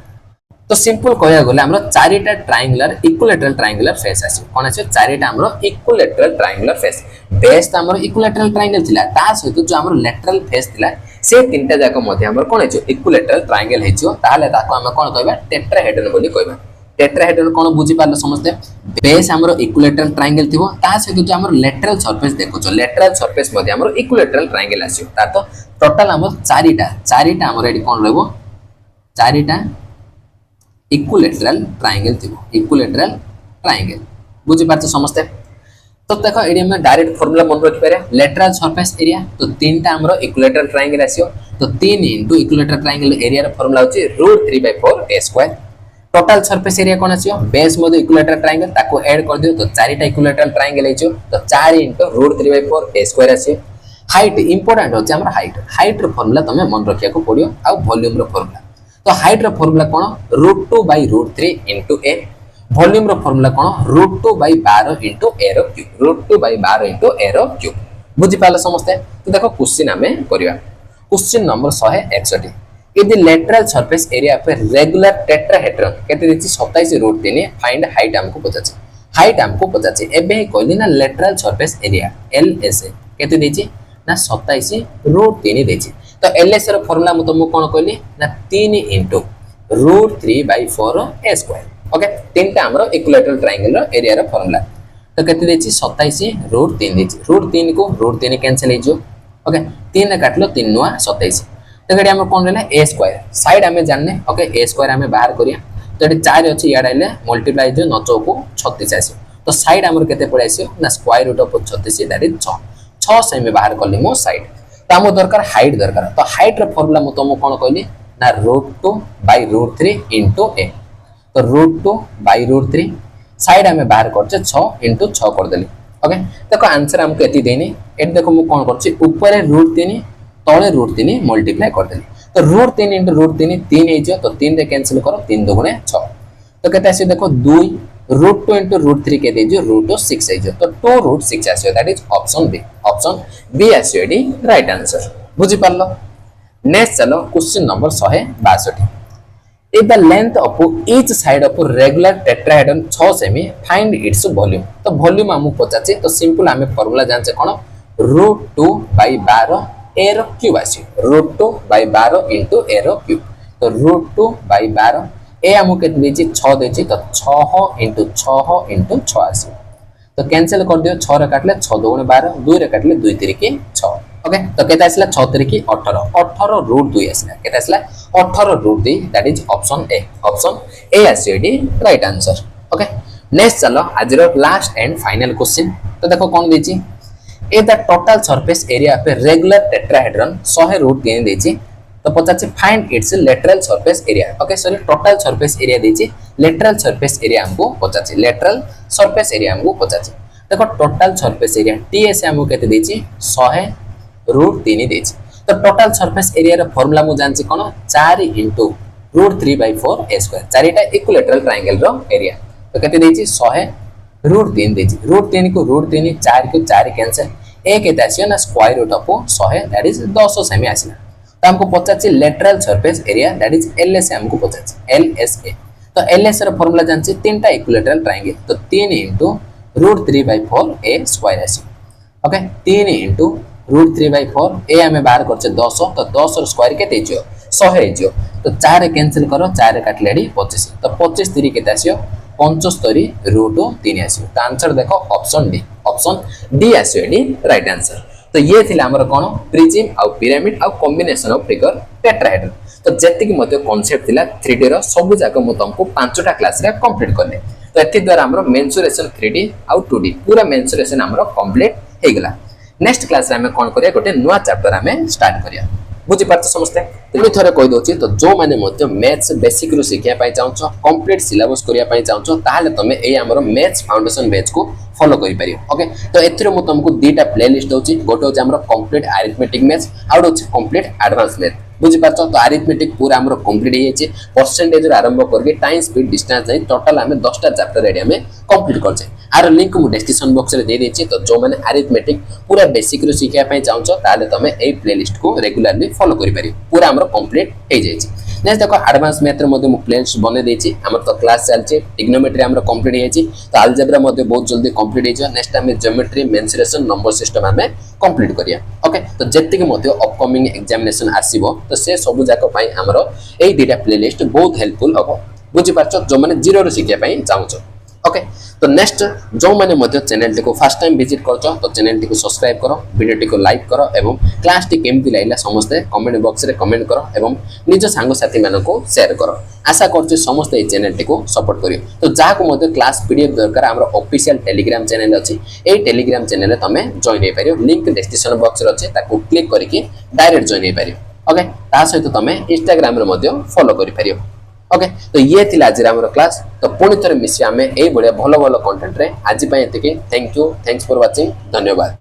तो सिंपल कहया गले हमर चारिटा ट्रायंगुलर इक्विलैटरल ट्रायंगुलर फेस आसी कोन आसी चारिटा हमर इक्विलैटरल ट्रायंगुलर फेस बेस त हमर इक्विलैटरल ट्रायंगल थिला ता सहित जो हमर लैटरल फेस थिला से तीनटा जाक मध्ये हमर कोन हेचो इक्विलैटरल ट्रायंगल हेचो ताले ताको हम कोन कहबा टेट्राहेड्रन बोली कहबा टेट्राहेड्रन कोन बुझी पारले समझते बेस हमर इक्विलैटरल ट्रायंगल थिबो ता सहित जो हमर लैटरल सरफेस देखो जो लैटरल सरफेस मध्ये हमर इक्विलैटरल ट्रायंगल आसीयो ता तो टोटल हमर चारिटा हमर एडी कोन रहबो चारिटा इक्विलैटरल ट्रायंगल थिबो इक्विलैटरल ट्रायंगल बुझी पारछ समझते तो देखो एडी हम डायरेक्ट फार्मूला मन रखि पारे लैटरल सरफेस एरिया तो तीनटा हमरो इक्विलैटरल ट्रायंगल आसीयो तो 3 * इक्विलैटरल ट्रायंगल एरिया रो फार्मूला होची √3/4 a square total surface area कोन आसीयो बेस मध्ये इक्विलैटरल ट्रायंगल ताको ऐड कर दियो तो चारिटा इक्विलैटरल ट्रायंगल हेचो तो 4 * √3/4 a स्क्वायर आसीयो हाइट इंपोर्टेंट होची हमर हाइट रो फार्मूला तमे मन रखिया को पडियो आ वॉल्यूम रो फार्मूला तो हाइट रो फार्मूला कोन √2/√3 * a वॉल्यूम रो फार्मूला कोन √2/12 * a रो क्यूब √2/12 * a रो क्यूब बुझी पाला समझते तो देखो क्वेश्चन हमें करिया क्वेश्चन नंबर 161 यदि लैटरल सरफेस एरिया पे रेगुलर टेट्राहेड्रन केते देछि 27√3 फाइंड हाइट हमको पचाछि हाइट हमको पचाछि एबे कहली ना लैटरल सरफेस एरिया एलएसए केते देछि ना 27√3 देछि तो एलएसए रो फार्मूला म तुमको कोन कहली ना 3 * √3/4 a स्क्वायर ओके तीनटा हमरो इक्विलैटरल ट्रायंगल रो एरिया रो फार्मूला तो केते देछि 27√3 देछि √3 को √3 कैंसिल हे जो ओके 3 काटलो 3 नुआ 27 तो गडी हम कोन रहले a स्क्वायर साइड हमें जानने ओके a स्क्वायर हमें बाहर करिया तो एटी 4 अछि याड आइले मल्टीप्लाई जो 9 को 36 आसी तो साइड हमर केते पड़े आसी ना square root of 36 that is 6 से में बाहर करली मो साइड तो हम दरकार हाइट दरकार तो हाइट रो फार्मूला म तुम कोन कहली ना √2/√3 * a तो √2/√3 साइड आम बाहर करछे 6 × 6 करदेली ओके देखो आंसर हमको एति देनी एट देखो मु कोन करछि ऊपर √3 तळे √3 मल्टीप्लाई करदेली तो √3 × √3 3 हे जो तो 3 रे कैंसिल करो 3 × 2 = 6 तो केते आसी देखो 2 √2 × √3 केते जो √6 हे जो तो 2√6 आसी दैट इज ऑप्शन बी आसी एडी राइट आंसर बुझी पारलो नेक्स्ट चलो question number 162 if the length of each side of regular tetrahedron 6 सेमी find its volume तो वॉल्यूम हमु पचाचे तो सिंपल हमें फार्मूला जानचे कोन √2/12 a रो क्यूब आसी √2/12 * a रो क्यूब तो √2/12 a हमु केते देछि 6 देछि तो 6 * 6 * 6 आसी तो कैंसिल कर दियो 6 रे काटले 6 2 * 12 2 रे काटले 2 3 की 6 ओके तो केते आसला 6 3 की 18 √2 आसला केते आसला 18√2 दैट इज ऑप्शन ए आसीडी राइट आंसर ओके नेक्स्ट चलो आज रो लास्ट एंड फाइनल क्वेश्चन तो देखो कोन देछि a the total surface area of a regular tetrahedron 100√3 देछि तो पचाचे find its lateral surface area okay sorry total surface area देछि लेटरल सरफेस एरिया हमको पचाचे लेटरल सरफेस एरिया हमको पचाचे देखो टोटल सरफेस एरिया टीएस हमको केते देछि 100√3 देछि तो टोटल सरफेस एरिया रो फार्मूला मु जानछि कोन 4 * √3/4 a स्क्वायर चारिटा इक्विलेटरल ट्रायंगल रो एरिया तो केते देछि 100√3 देछि √3 को √3 4 को 4 कैंसिल a केते आसियो ना square root of 100 that is 200 सेमी आसिना तो हमको पचाछि lateral surface area that is LSA हमको पचाछि LSA तो LSA रो फार्मूला जानछि तीनटा इक्विलेटरल ट्रायंगल तो 3 * √3/4 a स्क्वायर आसियो ओके 3 * √3/4 ए हमें बाहर करछे 200 तो 200 रो स्क्वायर केते हिजो 100 हिजो तो 4 कैंसिल करो 4 काटलेडी 25 तो 25 3 केते आसियो 75/√3 आसियो तो आंसर देखो ऑप्शन डी आसियो एडी राइट आंसर तो ये थिला हमर कोन प्रिज्म आ पिरामिड आ कॉम्बिनेशन ऑफ फिगर टेट्राहेड्रन तो जेति कि मते कांसेप्ट थिला 3D रो सब जाक मु तुमको 5टा क्लास रे कंप्लीट करले तो एथि द्वारा हमर मेंसुरेशन 3D आ 2D पूरा मेंसुरेशन हमर कंप्लीट हे गेला नेक्स्ट क्लास रे हमें कोन करिया गोटे नुवा चैप्टर हमें स्टार्ट करिया बुझी पारछ समस्ते पुनी थरे कहि दोछि तो जो माने मध्य मैथ्स बेसिक रु सिखिया पाई चाहछ कंप्लीट सिलेबस करिया पाई चाहछ ताहाले तमे एई हमरो मैथ्स फाउंडेशन बैच को फॉलो करि परियो ओके तो एथिरे मु तुमको दीटा प्लेलिस्ट दोछि गोटे होछि हमरो कंप्लीट अरिथमेटिक मैथ्स आउट होछि कंप्लीट एडवांस मैथ बुझी पारछ तो अरिथमेटिक पूरा हमरो कंप्लीट हे छि परसेंटेज रे आरंभ करके टाइम स्पीड डिस्टेंस जाई टोटल हमें 10टा चैप्टर रेडी हमें कंप्लीट करछे आरो लिंक मु डिस्क्रिप्शन बॉक्स रे दे देछि तो जो माने अरिथमेटिक पूरा बेसिक रु सिखिया पाई चाहछ ताहाले तमे एई प्लेलिस्ट को रेगुलरली फॉलो करि परियो पूरा हमरो कंप्लीट हे जाय छि नेक्स्ट देखो एडवांस मैथ रे मध्ये मु प्लेलिस्ट बने देछि हमर तो क्लास चलछि ट्रिग्नोमेट्री हमरो कंप्लीट हे छि तो अलजेब्रा मध्ये बहुत जल्दी कंप्लीट हे छि नेक्स्ट हमें ज्योमेट्री मेंसुरेशन नंबर सिस्टम हमें कंप्लीट करिया ओके तो जेति के मध्ये अपकमिंग एग्जामिनेशन आसीबो तो से सब जाको पई हमरो एई दुटा प्लेलिस्ट बहुत हेल्पफुल हबो बुझि पारछ जो माने जीरो रो सिखिया पई चाहछ ओके तो नेक्स्ट जो माने मध्ये चैनल को फर्स्ट टाइम विजिट करछ तो चैनल को सब्सक्राइब करो वीडियो को लाइक करो एवं क्लास टी केमती लाइला समस्त कमेंट बॉक्स रे कमेंट करो एवं निज सांग साथी मानको को शेयर करो आशा करछ समस्त ए चैनल को सपोर्ट करियो तो जा को मध्ये क्लास पीडीएफ दरकार हमर ऑफिशियल टेलीग्राम चैनल अछि ए टेलीग्राम चैनल रे तमे जॉइन हे परियो लिंक डिस्क्रिप्शन बॉक्स रे अछि ताको क्लिक करके डायरेक्ट जॉइन हे परियो ओके ता सहित तमे इंस्टाग्राम रे मध्ये फॉलो करि परियो ओके तो ये थिला आज हमर क्लास तो पुणी थरे मिसी हमें ए बढिया भलो भलो कंटेंट रे आज पय एतिके thank you thanks for watching धन्यवाद।